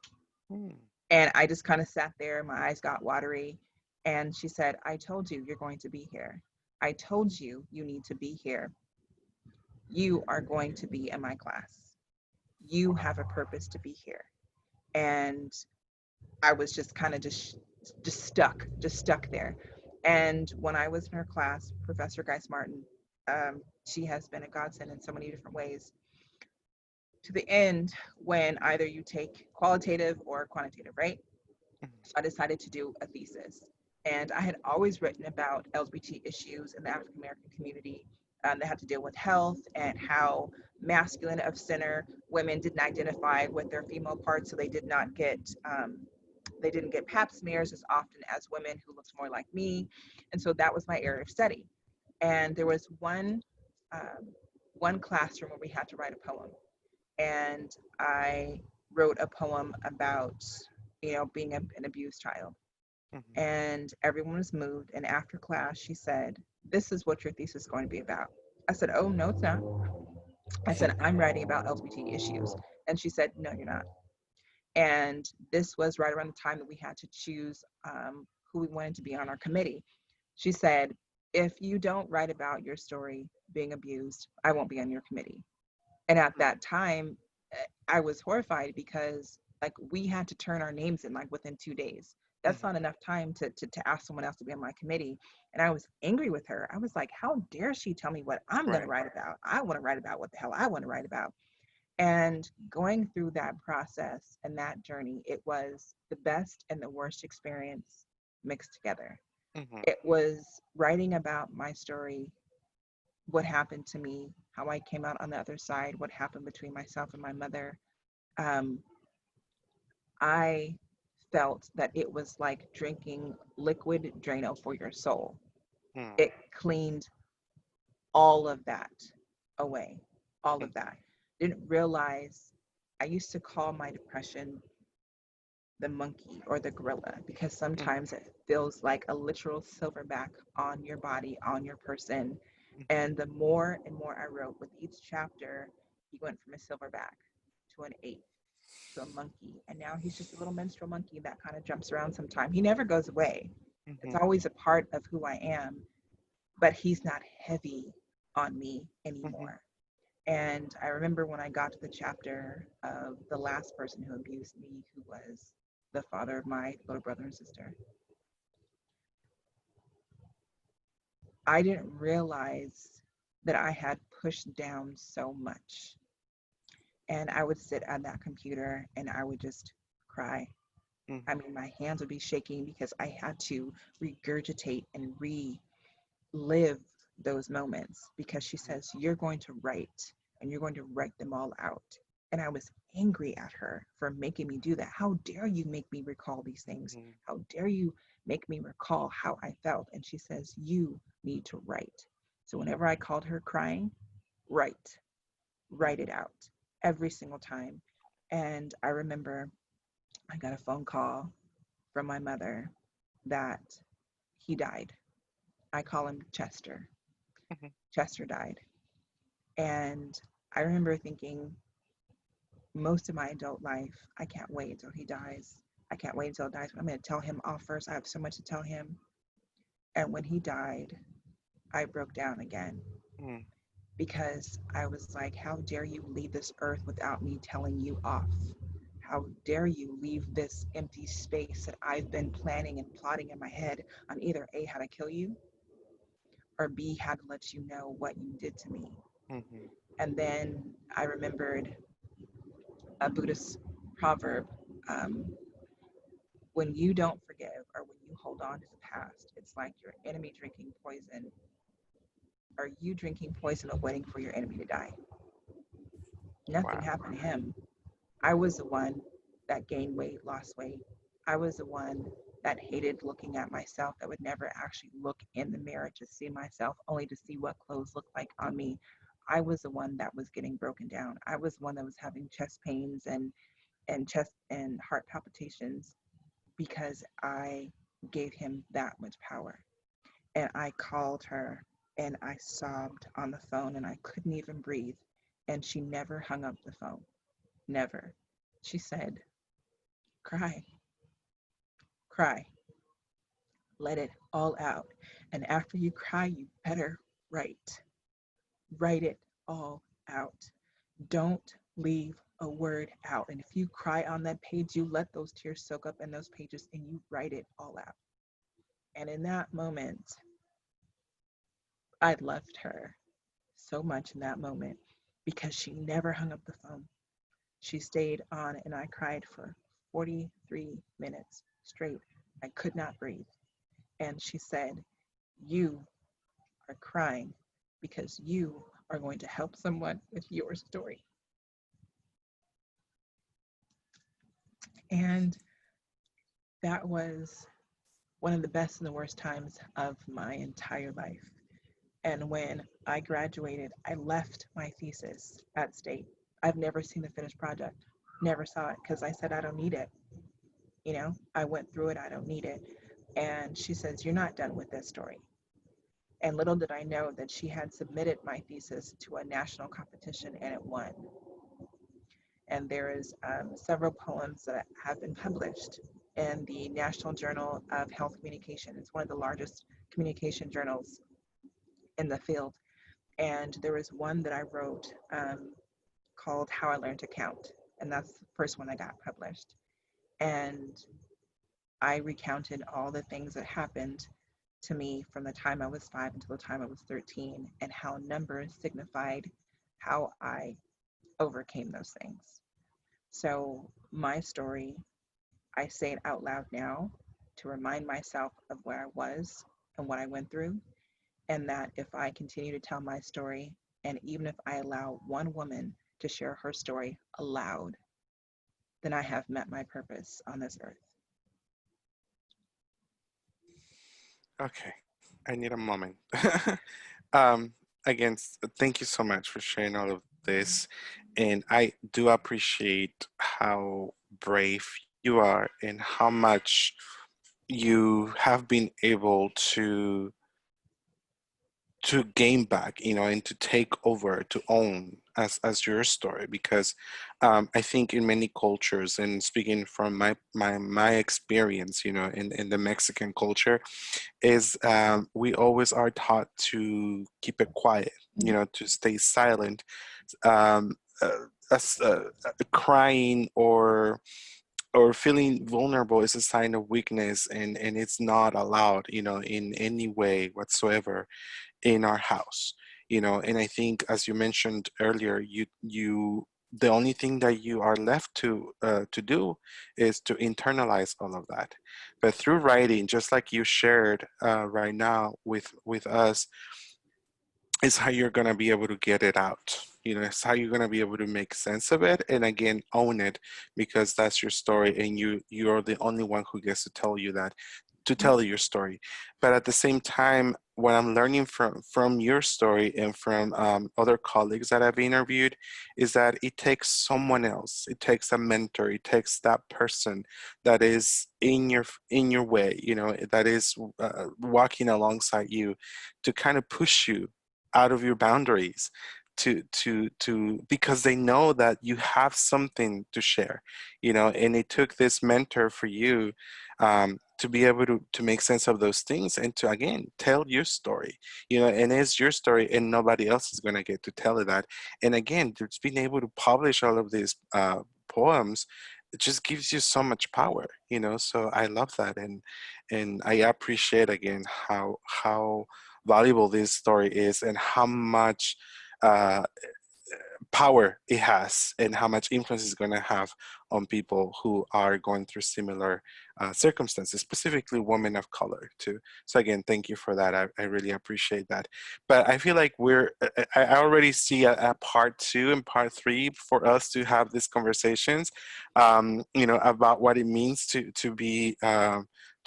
Mm, And I just kind of sat there. My eyes got watery. And she said, "I told you you're going to be here. I told you you need to be here. You are going to be in my class. You have a purpose to be here." And I was just kind of just stuck there. And when I was in her class, Professor Geis Martin, she has been a godsend in so many different ways. To the end, when either you take qualitative or quantitative, right? So I decided to do a thesis. And I had always written about LGBT issues in the African American community that had to deal with health and how masculine of center women didn't identify with their female parts, so they didn't get pap smears as often as women who looked more like me. And so that was my area of study. And there was one classroom where we had to write a poem, and I wrote a poem about being an abused child. mhm, And everyone was moved. And after class, she said, "This is what your thesis is going to be about." I said, "Oh, no, it's not." I said, "I'm writing about LGBT issues." And she said, "No, you're not." And this was right around the time that we had to choose who we wanted to be on our committee. She said, "If you don't write about your story being abused, I won't be on your committee." And at mm, that time, I was horrified because like we had to turn our names in like within 2 days. That's mhm, not enough time to ask someone else to be on my committee. And I was angry with her. I was like, how dare she tell me what I'm going to right. write about? I want to write about what the hell I want to write about. And going through that process and that journey, it was the best and the worst experience mixed together. Mhm, It was writing about my story, what happened to me, how I came out on the other side, what happened between myself and my mother. Um, I felt that it was like drinking liquid Drano for your soul. mm, It cleaned all of that away, all of mhm, that. Didn't realize I used to call my depression the monkey or the gorilla because mhm, sometimes it feels like a literal silverback on your body, on your person. mhm, And the more and more I wrote with each chapter, he went from a silverback to an ape to a monkey. And now he's just a little menstrual monkey that kind of jumps around sometime. He never goes away. It's mhm, always a part of who I am, but he's not heavy on me mhm, anymore. And I remember when I got to the chapter of the last person who abused me, who was the father of my little brother and sister, I didn't realize that I had pushed down so much. And I would sit at that computer and I would just cry. I Mhm. mean, my hands would be shaking because I had to regurgitate and relive those moments because she says, "You're going to write and you're going to write them all out." And I was angry at her for making me do that. How dare you make me recall these things? Mhm. How dare you make me recall how I felt? And she says, "You need to write." So whenever I called her crying, write, write Mhm. it out every single time. And I remember I got a phone call from my mother that he died. I call him Chester. Mhm. Chester died. And I remember thinking most of my adult life, I can't wait until he dies. I can't wait until he dies. I'm going to tell him all first. I have so much to tell him. And when he died, I broke down again Mhm. because I was like, how dare you leave this earth without me telling you off? How dare you leave this empty space that I've been planning and plotting in my head on either A, how to kill you, or B, how to let you know what you did to me. Mhm. And then I remembered a Buddhist proverb, um, when you don't forgive or when you hold on to the past, it's like your enemy drinking poison or you drinking poison or waiting for your enemy to die. Nothing Wow. happened to him. I was the one that gained weight, lost weight. I was the one that hated looking at myself, that would never actually look in the mirror to see myself, only to see what clothes looked like on me. I was the one that was getting broken down. I was the one that was having chest pains and chest and heart palpitations because I gave him that much power. And I called her and I sobbed on the phone and I couldn't even breathe. And she never hung up the phone. Never. She said, cry, cry, let it all out. And after you cry, you better write. Write it all out. Don't leave a word out. And if you cry on that page, you let those tears soak up in those pages and you write it all out. And in that moment, I loved her so much in that moment because she never hung up the phone. She stayed on, and I cried for 43 minutes straight. I could not breathe. And she said, "You are crying because you are going to help someone with your story." And that was one of the best and the worst times of my entire life. And when I graduated, I left my thesis at State. I've never seen the finished project, never saw it because I said, I don't need it. You know, I went through it, I don't need it. And she says, "You're not done with this story." And little did I know that she had submitted my thesis to a national competition and it won. And there is several poems that have been published in the National Journal of Health Communication. It's one of the largest communication journals in the field. And there was one that I wrote called How I Learned to Count. And that's the first one that got published. And I recounted all the things that happened to me from the time I was 5 until the time I was 13, and how numbers signified how I overcame those things. So, my story, I say it out loud now to remind myself of where I was and what I went through, and that if I continue to tell my story, and even if I allow one woman to share her story aloud, then I have met my purpose on this earth. Okay. I need a moment. um, again, thank you so much for sharing all of this. And I do appreciate how brave you are and how much you have been able to to gain back, and to take over, to own as your story. Because I think in many cultures, and speaking from my experience, in the Mexican culture, is we always are taught to keep it quiet, to stay silent. Um, as crying or feeling vulnerable is a sign of weakness, and it's not allowed, in any way whatsoever in our house. And I think, as you mentioned earlier, you the only thing that you are left to do is to internalize all of that. But through writing, just like you shared right now with us, is how you're going to be able to get it out. It's how you're going to be able to make sense of it, and again, own it, because that's your story, and you're the only one who gets to tell you that, to tell your story. But at the same time, what I'm learning from your story and from other colleagues that I've interviewed is that it takes someone else. It takes a mentor. It takes that person that is in your way. That is walking alongside you, to kind of push you out of your boundaries, to because they know that you have something to share. And it took this mentor for you, to be able to make sense of those things, and to again tell your story. And it's your story, and nobody else is going to get to tell it that. And again, just being able to publish all of these poems, it just gives you so much power. So I love that, and I appreciate again how valuable this story is, and how much uh, power it has, and how much influence it's going to have on people who are going through similar circumstances, specifically women of color too. So again, thank you for that. I really appreciate that. But I feel like I already see a part two and part three for us to have these conversations, about what it means to be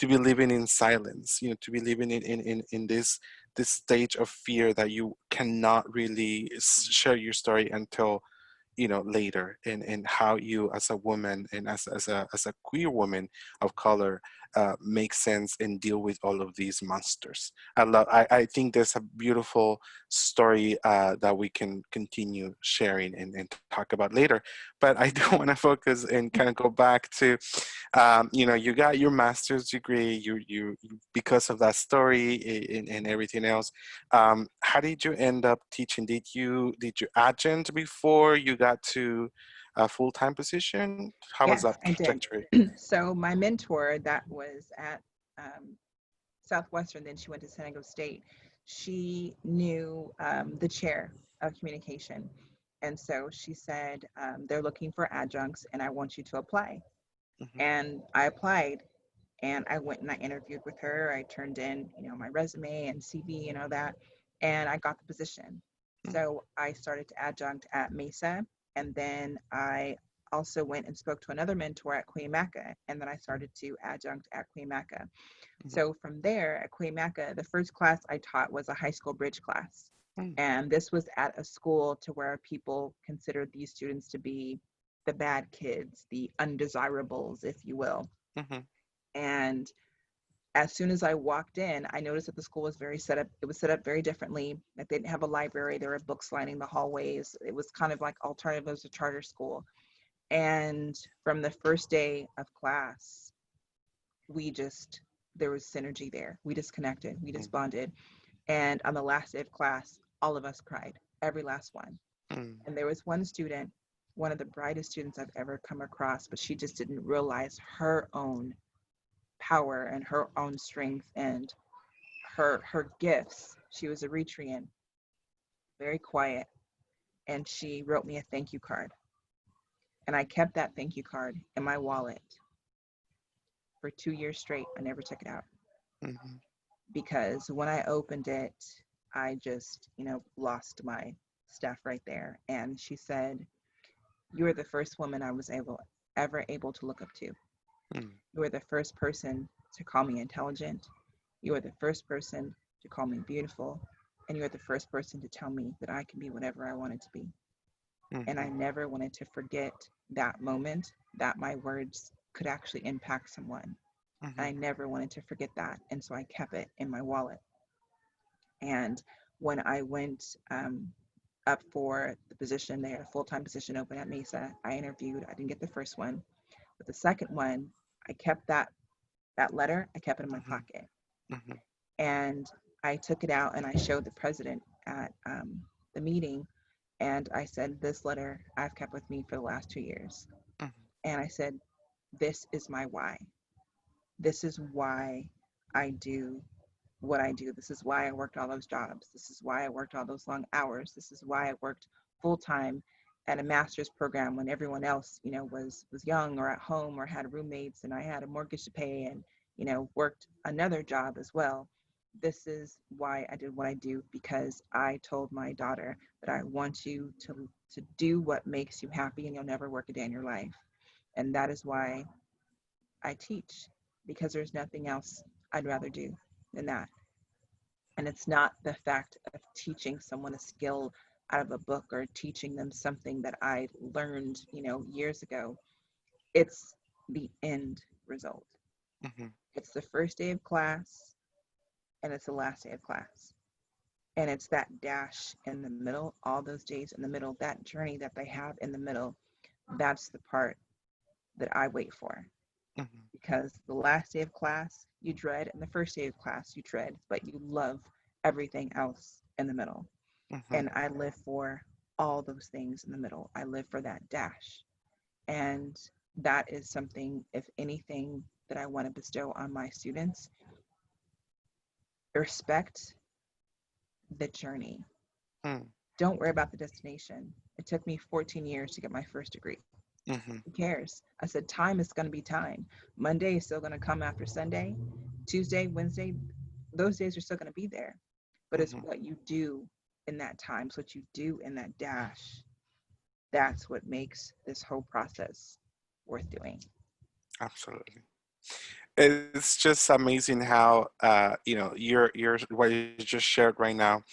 living in silence, to be living in this stage of fear, that you cannot really share your story until later, and how you, as a woman, and as a queer woman of color, make sense and deal with all of these monsters. I think there's a beautiful story that we can continue sharing and talk about later. But I do want to focus and kind of go back to, you got your master's degree, you because of that story, and everything else. How did you end up teaching? Did you adjunct before you got to a full-time position? How was that Yes, I did. trajectory? So my mentor that was at um, Southwestern, then she went to San Diego State. She knew the chair of communication. And so she said, they're looking for adjuncts and I want you to apply. Hmm. And I applied and I went and I interviewed with her. I turned in, my resume and CV and all that, and I got the position. So I started to adjunct at Mesa, and then I also went and spoke to another mentor at Cuyamaca, and then I started to adjunct at Cuyamaca. Hmm. So from there at Cuyamaca, the first class I taught was a high school bridge class. Hmm. And this was at a school to where people considered these students to be the bad kids, the undesirables, if you will. Hmm. And as soon as I walked in, I noticed that the school was very set up. It was set up very differently. Like they didn't have a library. There were books lining the hallways. It was kind of like alternatives to charter school. And from the first day of class, we just, there was synergy there. We just connected. We just bonded. And on the last day of class, all of us cried, every last one. Hmm. And there was one student, one of the brightest students I've ever come across, but she just didn't realize her own power and her own strength and her gifts. She was Eritrean, very quiet, and she wrote me a thank you card. And I kept that thank you card in my wallet for 2 years straight. I never took it out Hmm. because when I opened it, I just, lost my stuff right there. And she said, "You are the first woman I was ever able to look up to. Hmm. You were the first person to call me intelligent. You were the first person to call me beautiful. And you're the first person to tell me that I can be whatever I wanted to be." And I Hmm. never wanted to forget that moment that my words could actually impact someone. I Hmm. never wanted to forget that. And so I kept it in my wallet. And when I went up for the position, they had a full-time position open at Mesa. I interviewed. I didn't get the first one, but the second one, I kept that letter. I kept it in my Mhm. pocket, Mhm. and I took it out and I showed the president at the meeting, and I said, "This letter I've kept with me for the last 2 years." Mhm. And I said, "This is my why. This is why I do what I do. This is why I worked all those jobs. This is why I worked all those long hours. This is why I worked full time at a master's program when everyone else, was young or at home or had roommates, and I had a mortgage to pay and, worked another job as well. This is why I did what I do, because I told my daughter that I want you to do what makes you happy and you'll never work a day in your life. And that is why I teach, because there's nothing else I'd rather do than that. And it's not the fact of teaching someone a skill out of a book or teaching them something that I learned, years ago. It's the end result. Mhm. It's the first day of class and it's the last day of class. And it's that dash in the middle, all those days in the middle, that journey that they have in the middle. That's the part that I wait for, Mhm. because the last day of class you dread and the first day of class you dread, but you love everything else in the middle. Mhm. And I live for all those things in the middle. I live for that dash. And that is something, if anything, that I want to bestow on my students. Respect the journey. Mhm. Don't worry about the destination. It took me 14 years to get my first degree. Mhm. Who cares? I said, time is going to be time. Monday is still going to come after Sunday. Tuesday, Wednesday, those days are still going to be there. But it's Mhm. what you do in that time. It's what you do in that dash. That's what makes this whole process worth doing. Absolutely. It's just amazing how your what you just shared right now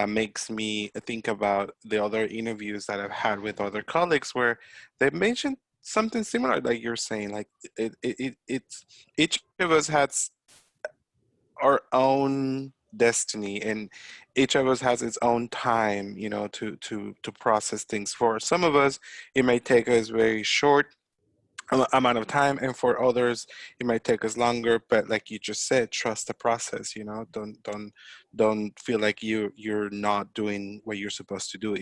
makes me think about the other interviews that I've had with other colleagues where they mentioned something similar, like you're saying, like it's each of us has our own destiny, and each of us has its own time, to process things. For some of us, it may take us very short amount of time, and for others it might take us longer, but like you just said, trust the process. Don't feel like you're not doing what you're supposed to do.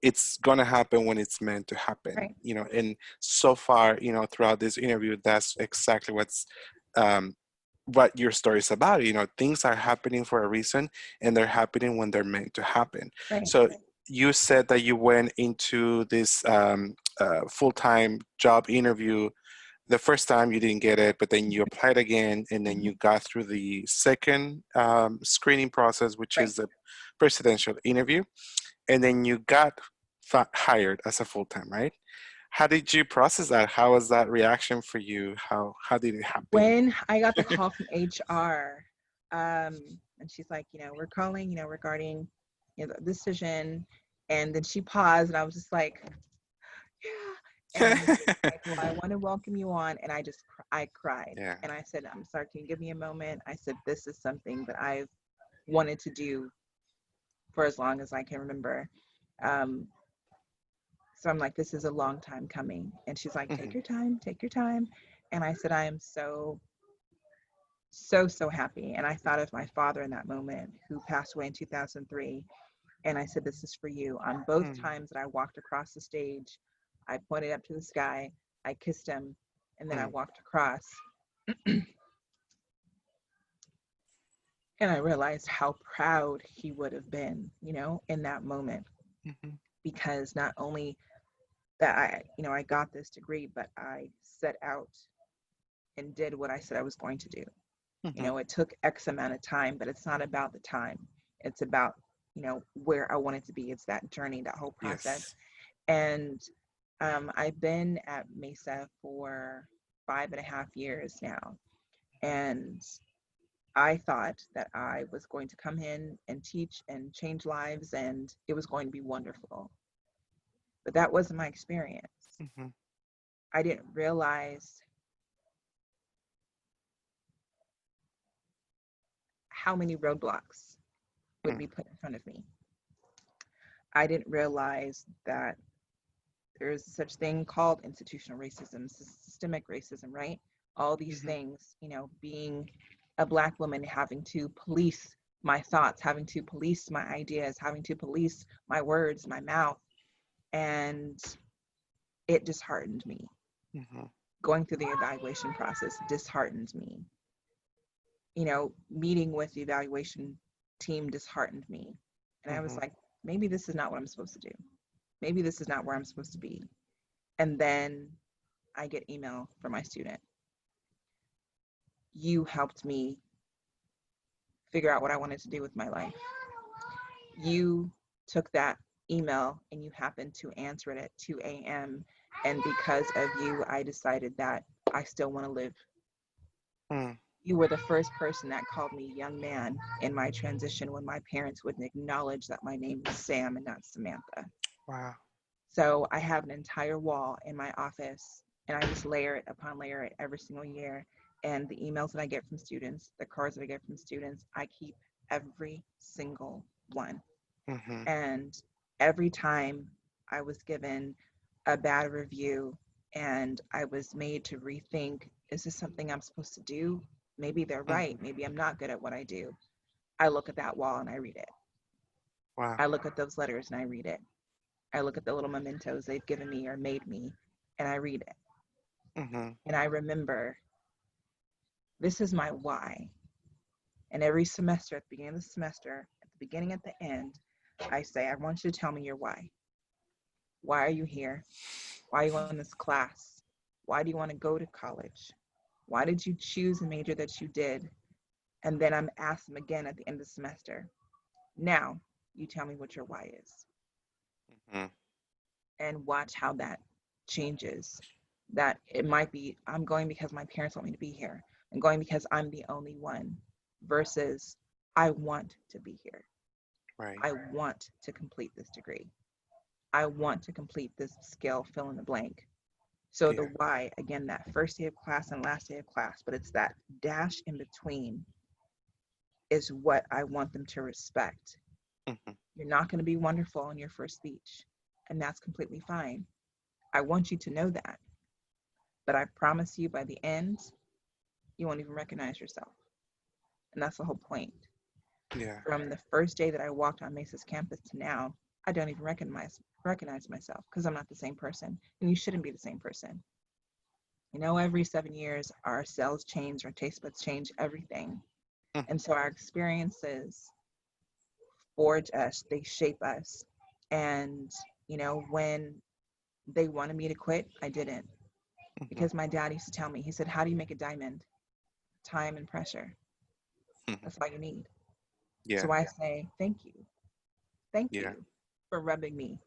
It's gonna happen when it's meant to happen. Right, And so far, throughout this interview, that's exactly um what your story is about. Things are happening for a reason, and they're happening when they're meant to happen. right. So you said that you went into this full-time job interview. The first time you didn't get it, but then you applied again, and then Mhm. you got through the second screening process, which Right. is the presidential interview, and then you got hired as a full-time, right? How did you process that? How was that reaction for you? How did it happen? When I got the call from HR, and she's like, we're calling, regarding, the decision. And then she paused, and I was just like, yeah. And then she's like, well, I want to welcome you on. And I cried. Yeah. And I said, I'm sorry, can you give me a moment? I said, this is something that I've wanted to do for as long as I can remember. Um, so I'm like, this is a long time coming. And she's like, Hmm. take your time, take your time. And I said, I am so, so, so happy. And I thought of my father in that moment, who passed away in 2003. And I said, this is for you. On both Hmm. times that I walked across the stage, I pointed up to the sky, I kissed him, and then I walked across. And I realized how proud he would have been, in that moment. Hmm. Because not only that I got this degree, but I set out and did what I said I was going to do. Hmm. It took X amount of time, but it's not about the time. It's about, where I wanted to be. It's that journey, that whole process. Yes. And I've been at Mesa for 5.5 years now. And I thought that I was going to come in and teach and change lives, and it was going to be wonderful. But that wasn't my experience. Hmm. I didn't realize how many roadblocks would be put in front of me. I didn't realize that there's such thing called institutional racism, systemic racism, right? All these Mm-hmm. things, being a Black woman, having to police my thoughts, having to police my ideas, having to police my words, my mouth. And it disheartened me. Mm-hmm. Going through the evaluation process disheartened me. Meeting with the evaluation team disheartened me. And I was Mm-hmm. like, maybe this is not what I'm supposed to do. Maybe this is not where I'm supposed to be. And then I get email from my student. You helped me figure out what I wanted to do with my life. You took that email and you happened to answer it at 2 a.m. And because of you, I decided that I still want to live. Mm. You were the first person that called me young man in my transition when my parents wouldn't acknowledge that my name was Sam and not Samantha. Wow. So I have an entire wall in my office and I just layer it upon layer it every single year. And the emails that I get from students, the cards that I get from students, I keep every single one. Mm-hmm. And every time I was given a bad review and I was made to rethink, is this something I'm supposed to do? Maybe they're right. Mm-hmm. Maybe I'm not good at what I do. I look at that wall and I read it. Wow. I look at those letters and I read it. I look at the little mementos they've given me or made me and I read it. Mm-hmm. And I remember this is my why. And every semester, at the beginning of the semester, at the beginning, at the end, I say, I want you to tell me your why. Why are you here? Why are you in this class? Why do you want to go to college? Why did you choose the major that you did? And then I'm asked them again at the end of the semester. Now, you tell me what your why is. Mm-hmm. And watch how that changes. That it might be, I'm going because my parents want me to be here. I'm going because I'm the only one, versus I want to be here. Right. I want to complete this degree. I want to complete this skill, fill in the blank. So the Yeah. why, again, that first day of class and last day of class, but it's that dash in between is what I want them to respect. Mm-hmm. You're not going to be wonderful in your first speech, and that's completely fine. I want you to know that. But I promise you by the end, you won't even recognize yourself. And that's the whole point. Yeah. From the first day that I walked on Mesa's campus to now, I don't even recognize myself because I'm not the same person. And you shouldn't be the same person. Every 7 years, our cells change, our taste buds change, everything. Mm-hmm. And so our experiences forge us, they shape us. And, when they wanted me to quit, I didn't. Mm-hmm. Because my dad used to tell me, he said, how do you make a diamond? Time and pressure. Mm-hmm. That's all you need. Yeah. So I say, thank you. Thank Yeah. you for rubbing me.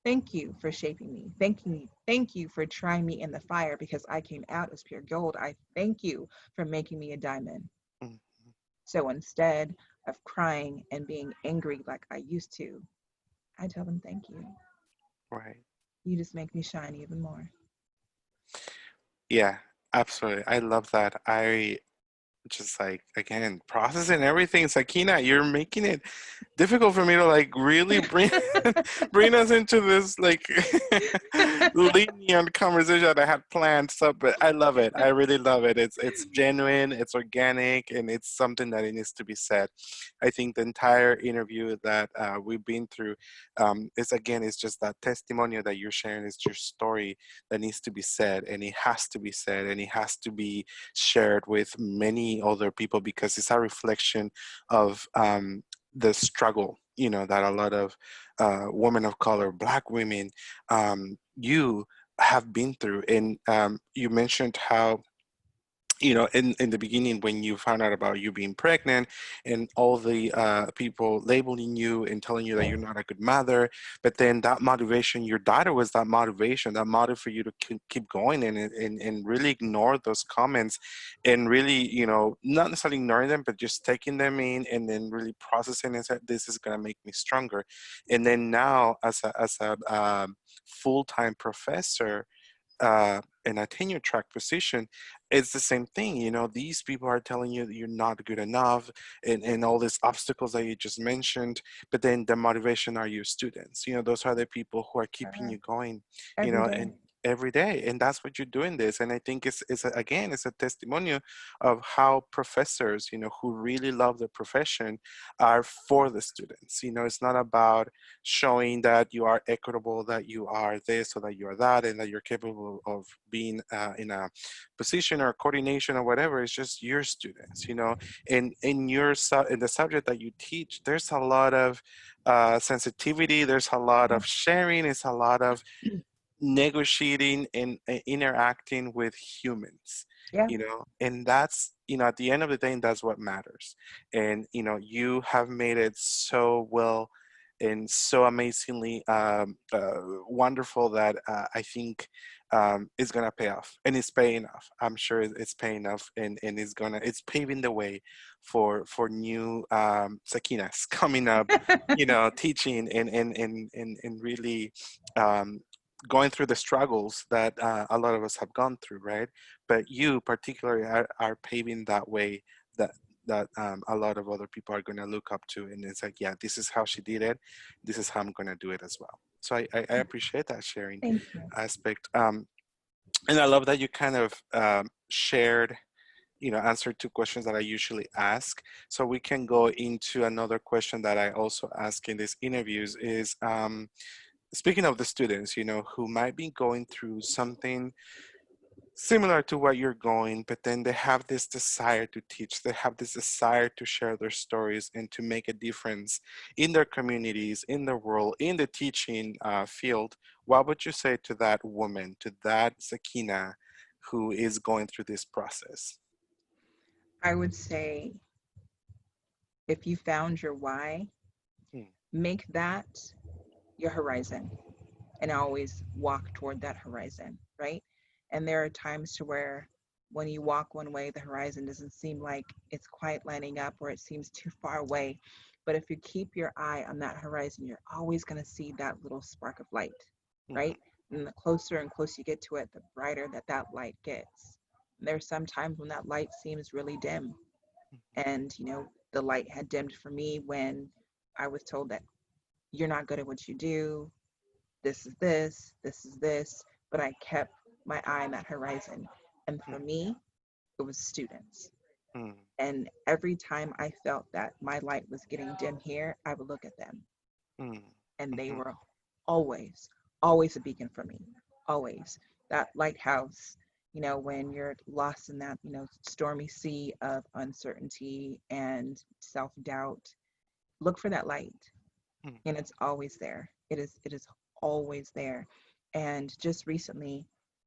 Thank you for shaping me. Thank you for trying me in the fire because I came out as pure gold. I thank you for making me a diamond. Mm. So instead of crying and being angry like I used to, I tell them thank you. Right. You just make me shine even more. Yeah. Absolutely. I love that. I just like again processing everything. Sakeenah, you're making it difficult for me to like really bring bring us into this like lenient conversation that I had planned. So, but I love it. I really love it. It's genuine, it's organic, and it's something that it needs to be said. I think the entire interview that we've been through is again, it's just that testimonial that you're sharing. Is your story that needs to be said, and it has to be said, and it has to be shared with many other people because it's a reflection of the struggle that a lot of women of color, black women, you have been through. And you mentioned how in the beginning when you found out about you being pregnant and all the people labeling you and telling you that you're not a good mother, but then that motivation, your daughter was that motivation, that motive for you to keep going and really ignore those comments and really, not necessarily ignoring them, but just taking them in and then really processing and said, this is going to make me stronger. And then now as a full-time professor, in a tenure track position, it's the same thing. You know, these people are telling you that you're not good enough, and all these obstacles that you just mentioned. But then the motivation are your students. You know, those are the people who are keeping you going. You Every know, day. and every day, and that's what you're doing this. And I think again, it's a testimonial of how professors, you know, who really love the profession, are for the students. You know, it's not about showing that you are equitable, that you are this or that you are that, and that you're capable of being in a position or coordination or whatever. It's just your students, you know. And in the subject that you teach, there's a lot of sensitivity. There's a lot Yeah. of sharing. It's a lot of negotiating and interacting with humans, Yeah. you know. And that's, you know, at the end of the day, that's what matters. And you know, you have made it so well and so amazingly wonderful that I think it's gonna pay off, and it's paying off. I'm sure it's paying off, and it's paving the way for new Sakeenahs coming up, you know, teaching and really um, going through the struggles that a lot of us have gone through, right? But you particularly are paving that way that a lot of other people are going to look up to, and it's like, yeah, this is how she did it. This is how I'm going to do it as well. So I appreciate that sharing Thank you. aspect, and I love that you kind of shared, you know, answered two questions that I usually ask. So we can go into another question that I also ask in these interviews is, speaking of the students, you know, who might be going through something similar to what you're going, but then they have this desire to teach, they have this desire to share their stories and to make a difference in their communities, in the world, in the teaching field. What would you say to that woman, to that Sakeenah who is going through this process? I would say if you found your why, Mm, make that your horizon and always walk toward that horizon, right? And there are times to where when you walk one way, the horizon doesn't seem like it's quite lining up or it seems too far away. But if you keep your eye on that horizon, you're always going to see that little spark of light, mhm, right? And the closer and closer you get to it, the brighter that light gets. And there's some times when that light seems really dim. And, the light had dimmed for me when I was told that you're not good at what you do, this is this, but I kept my eye on that horizon. And mm, for me, it was students. mm, And every time I felt that my light was getting dim here, I would look at them. mm, And they mhm, were always, always a beacon for me. Always. That lighthouse, when you're lost in that, stormy sea of uncertainty and self doubt, look for that light. mm, And it's always there. It is always there. And just recently,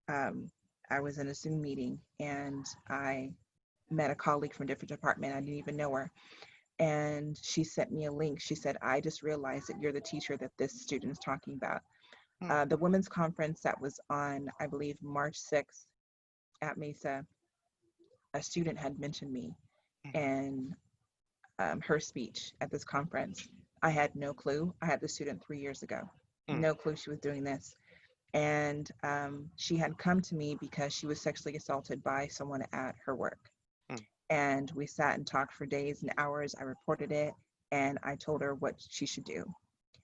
um, I was in a Zoom meeting and I met a colleague from a different department. I didn't even know her, and she sent me a link. She said, "I just realized that you're the teacher that this student is talking about." mm, The women's conference that was on, I believe, March 6th at Mesa, a student had mentioned me mhm, and her speech at this conference. I had no clue. I had the student 3 years ago. mm, No clue she was doing this. And she had come to me because she was sexually assaulted by someone at her work. mm, And we sat and talked for days and hours. I reported it and I told her what she should do.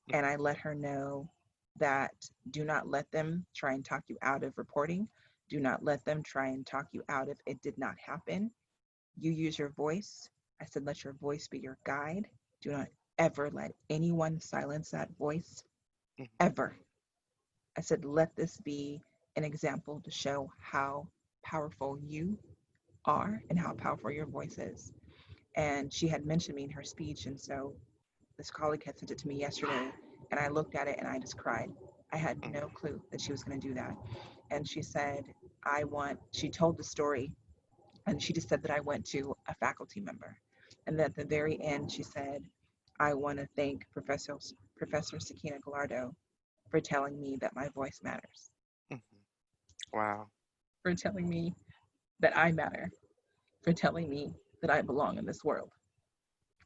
mm, And I let her know that do not let them try and talk you out of reporting. Do not let them try and talk you out of it did not happen. You use your voice. I said, let your voice be your guide. Do not ever let anyone silence that voice, mhm, ever. I said, let this be an example to show how powerful you are and how powerful your voice is. And she had mentioned me in her speech. And so this colleague had sent it to me yesterday. And I looked at it and I just cried. I had mm, no clue that she was going to do that. And she said, she told the story and she just said that I went to a faculty member. And then at the very end, she said, I want to thank Professor Sakeenah Gallardo for telling me that my voice matters, mhm. Wow. for telling me that I matter, for telling me that I belong in this world.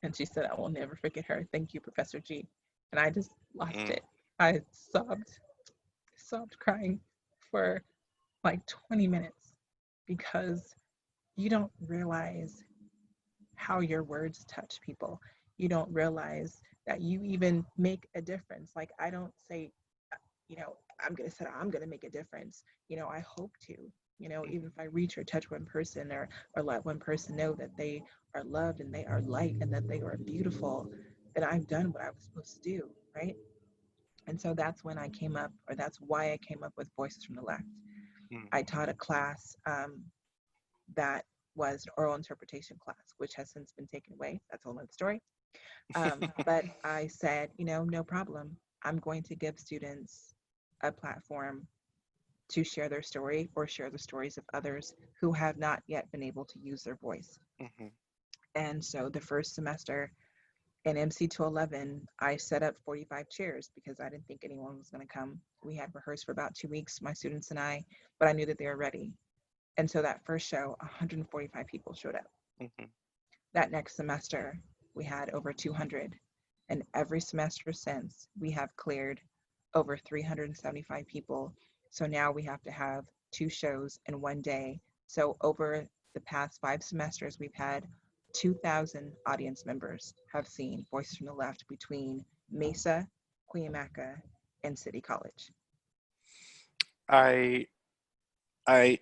And she said, I will never forget her. Thank you, Professor G. And I just lost Mm, it. I sobbed crying for like 20 minutes because you don't realize how your words touch people. You don't realize that you even make a difference. Like, I don't say, you know, I'm going to say, I'm going to make a difference. You know, I hope to, you know, even if I reach or touch one person, or let one person know that they are loved and they are light and that they are beautiful, then I've done what I was supposed to do. Right. And so that's when I came up, or that's why I came up with Voices from the Left. Mm. I taught a class that was an oral interpretation class, which has since been taken away. That's a whole other story. But I said, you know, no problem. I'm going to give students a platform to share their story or share the stories of others who have not yet been able to use their voice. Mhm. And so the first semester in MC 211, I set up 45 chairs because I didn't think anyone was going to come. We had rehearsed for about 2 weeks, my students and I, but I knew that they were ready. And so that first show, 145 people showed up. Mhm. That next semester, we had over 200. And every semester since, we have cleared over 375 people. So now we have to have 2 shows in one day. So over the past 5 semesters, we've had 2,000 audience members have seen Voices from the Left between Mesa, Cuyamaca, and City College. I I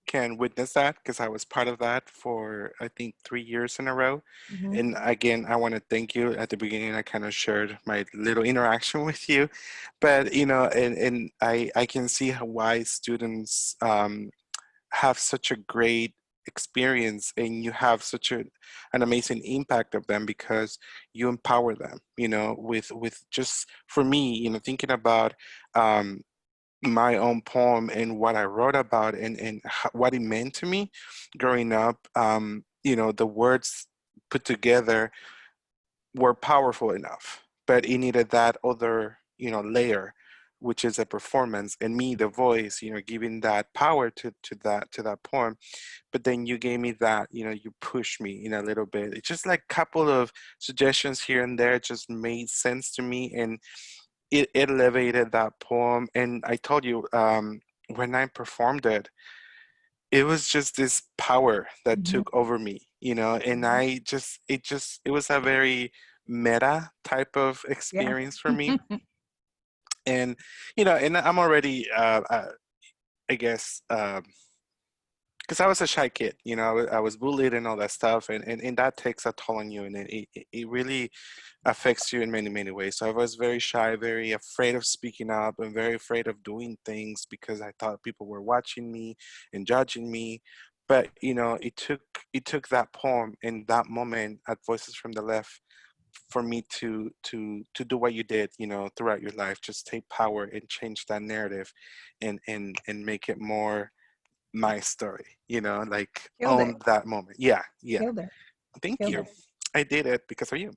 can witness that because I was part of that for I think 3 years in a row. Mm-hmm. And again, I want to thank you. At the beginning, I kind of shared my little interaction with you, but and I can see how why students have such a great experience and you have such an amazing impact of them because you empower them, with just for me, thinking about um, my own poem and what I wrote about and what it meant to me growing up. The words put together were powerful enough, but it needed that other, layer, which is a performance, and me, the voice, giving that power to that poem. But then you gave me that, you pushed me in a little bit. It's just like a couple of suggestions here and there just made sense to me, and it elevated that poem. And I told you, when I performed it, it was just this power that Mm-hmm. took over me, and Mm-hmm. it was a very meta type of Yeah. experience for me. And, and I'm already, I guess, because I was a shy kid, I was bullied and all that stuff, and that takes a toll on you, and it really affects you in many, many ways. So I was very shy, very afraid of speaking up, and very afraid of doing things because I thought people were watching me and judging me. But it took that poem in that moment at Voices from the Left for me to do what you did, throughout your life. Just take power and change that narrative, and make it more my story, like Killed own it. that moment. Yeah, yeah. Killed it. Thank Killed you. it. I did it because of you.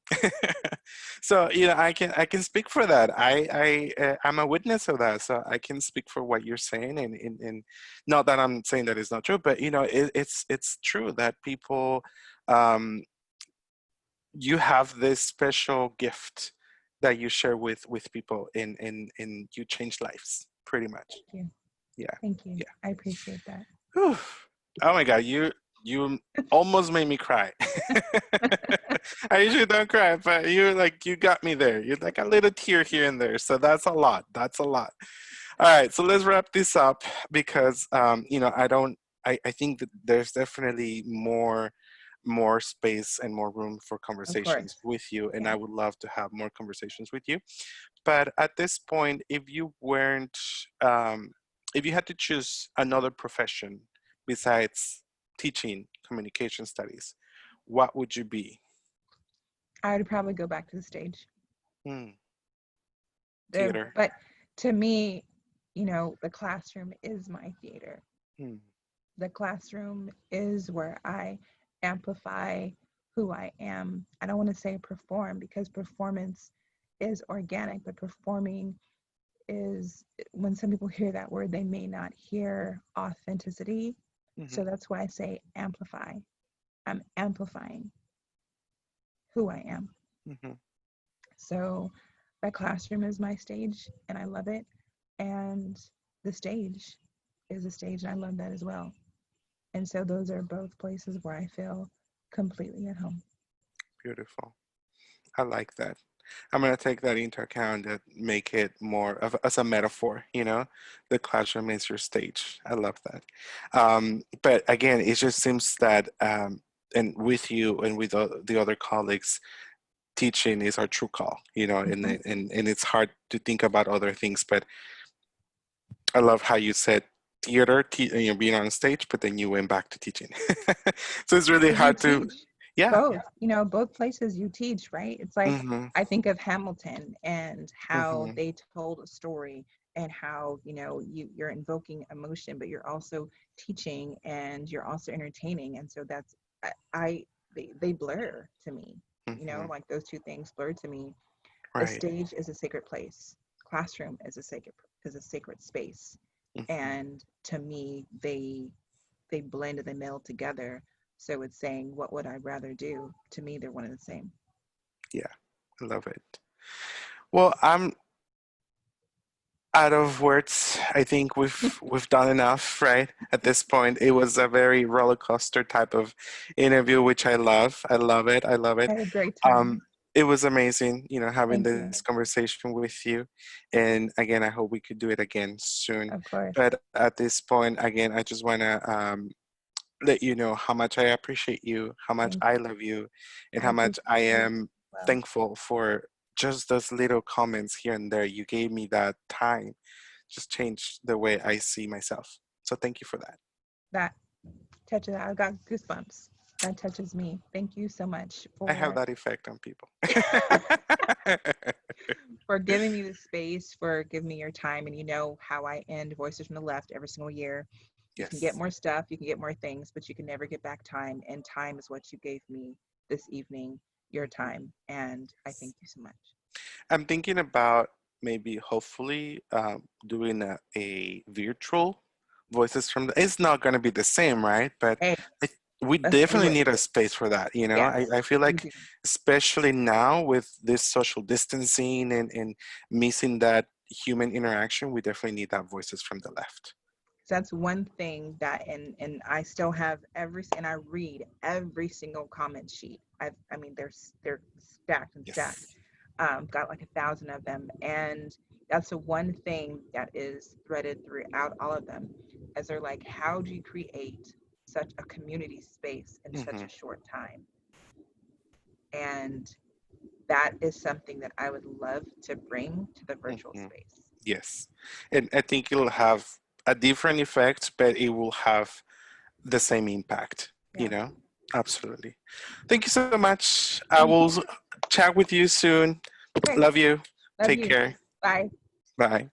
So I can speak for that. I'm a witness of that, so I can speak for what you're saying, and not that I'm saying that it's not true, but it's true that people, um, you have this special gift that you share with people, and you change lives pretty much. Thank you. Yeah, Thank you. yeah. I appreciate that. Whew. Oh my God, you almost made me cry. I usually don't cry, but you got me there. You're like a little tear here and there. So that's a lot. That's a lot. All right, so let's wrap this up because I think that there's definitely more space and more room for Of conversations course. with you, and Yeah. I would love to have more conversations with you. But at this point, if you had to choose another profession besides teaching communication studies, what would you be? I would probably go back to the stage. Hmm, There, theater. but to me, the classroom is my theater. Hmm, The classroom is where I amplify who I am. I don't want to say perform because performance is organic, but performing is when some people hear that word, they may not hear authenticity. mhm, So that's why I say amplify. I'm amplifying who I am. mhm, So that classroom is my stage and I love it. And the stage is a stage, and I love that as well. And so those are both places where I feel completely at home. Beautiful. I like that. I'm going to take that into account and make it more of as a metaphor, you know, the classroom is your stage. I love that. But again, it just seems that, and with you and with the other colleagues, teaching is our true call, you know, Mhm. and it's hard to think about other things, but I love how you said theater, you know, being on stage, but then you went back to teaching. So it's really Because you hard to, teach yeah. both, both places you teach, right? It's like Mm-hmm, I think of Hamilton and how mm-hmm, they told a story and how, you're invoking emotion, but you're also teaching and you're also entertaining. And so that's, they blur to me, mm-hmm, like those two things blur to me. The right. stage is a sacred place. Classroom is a sacred space. Mm-hmm, And to me, they blend and they meld together. So it's saying, what would I rather do? To me, they're one and the same. yeah, I love it. Well, I'm out of words. I think we've done enough, right? At this point, it was a very roller coaster type of interview, which I love. I love it. I love I it. had a great time. Um, it was amazing, you know, having Thank you. this conversation with you. And again, I hope we could do it again soon. Of course. But at this point, again, I just want to let you know how much I appreciate you, how much Thank I you. love you, and I how much I appreciate you am as well. thankful for just those little comments here and there. You gave me that time, just changed the way I see myself. So thank you for that. That touches, I've got goosebumps. That touches me. Thank you so much I have for that effect on people. for giving me the space, for giving me your time. And you know how I end Voices from the Left every single year. You can get Yes. more stuff, you can get more things, but you can never get back time. And time is what you gave me this evening, your Mhm. time. And I thank you so much. I'm thinking about maybe hopefully doing a virtual voices from the, it's not going to be the same, right? But Hey, I, we let's do definitely it. need a space for that, you know. I Yes, feel we like do. especially now with this social distancing and missing that human interaction, we definitely need that voices from the left. So that's one thing that, and I still have and I read every single comment sheet. I mean, they're stacked and stacked. Yes. Got like 1,000 of them, and that's the one thing that is threaded throughout all of them. As they're like, how do you create such a community space in such Hmm. a short time? And that is something that I would love to bring to the virtual Hmm. space. Yes. And I think it'll have a different effect, but it will have the same impact, you Yeah. know? Absolutely. Thank you so much. I Thank will you. chat with you soon. Okay. Love you. Love Take you. care. Bye. Bye.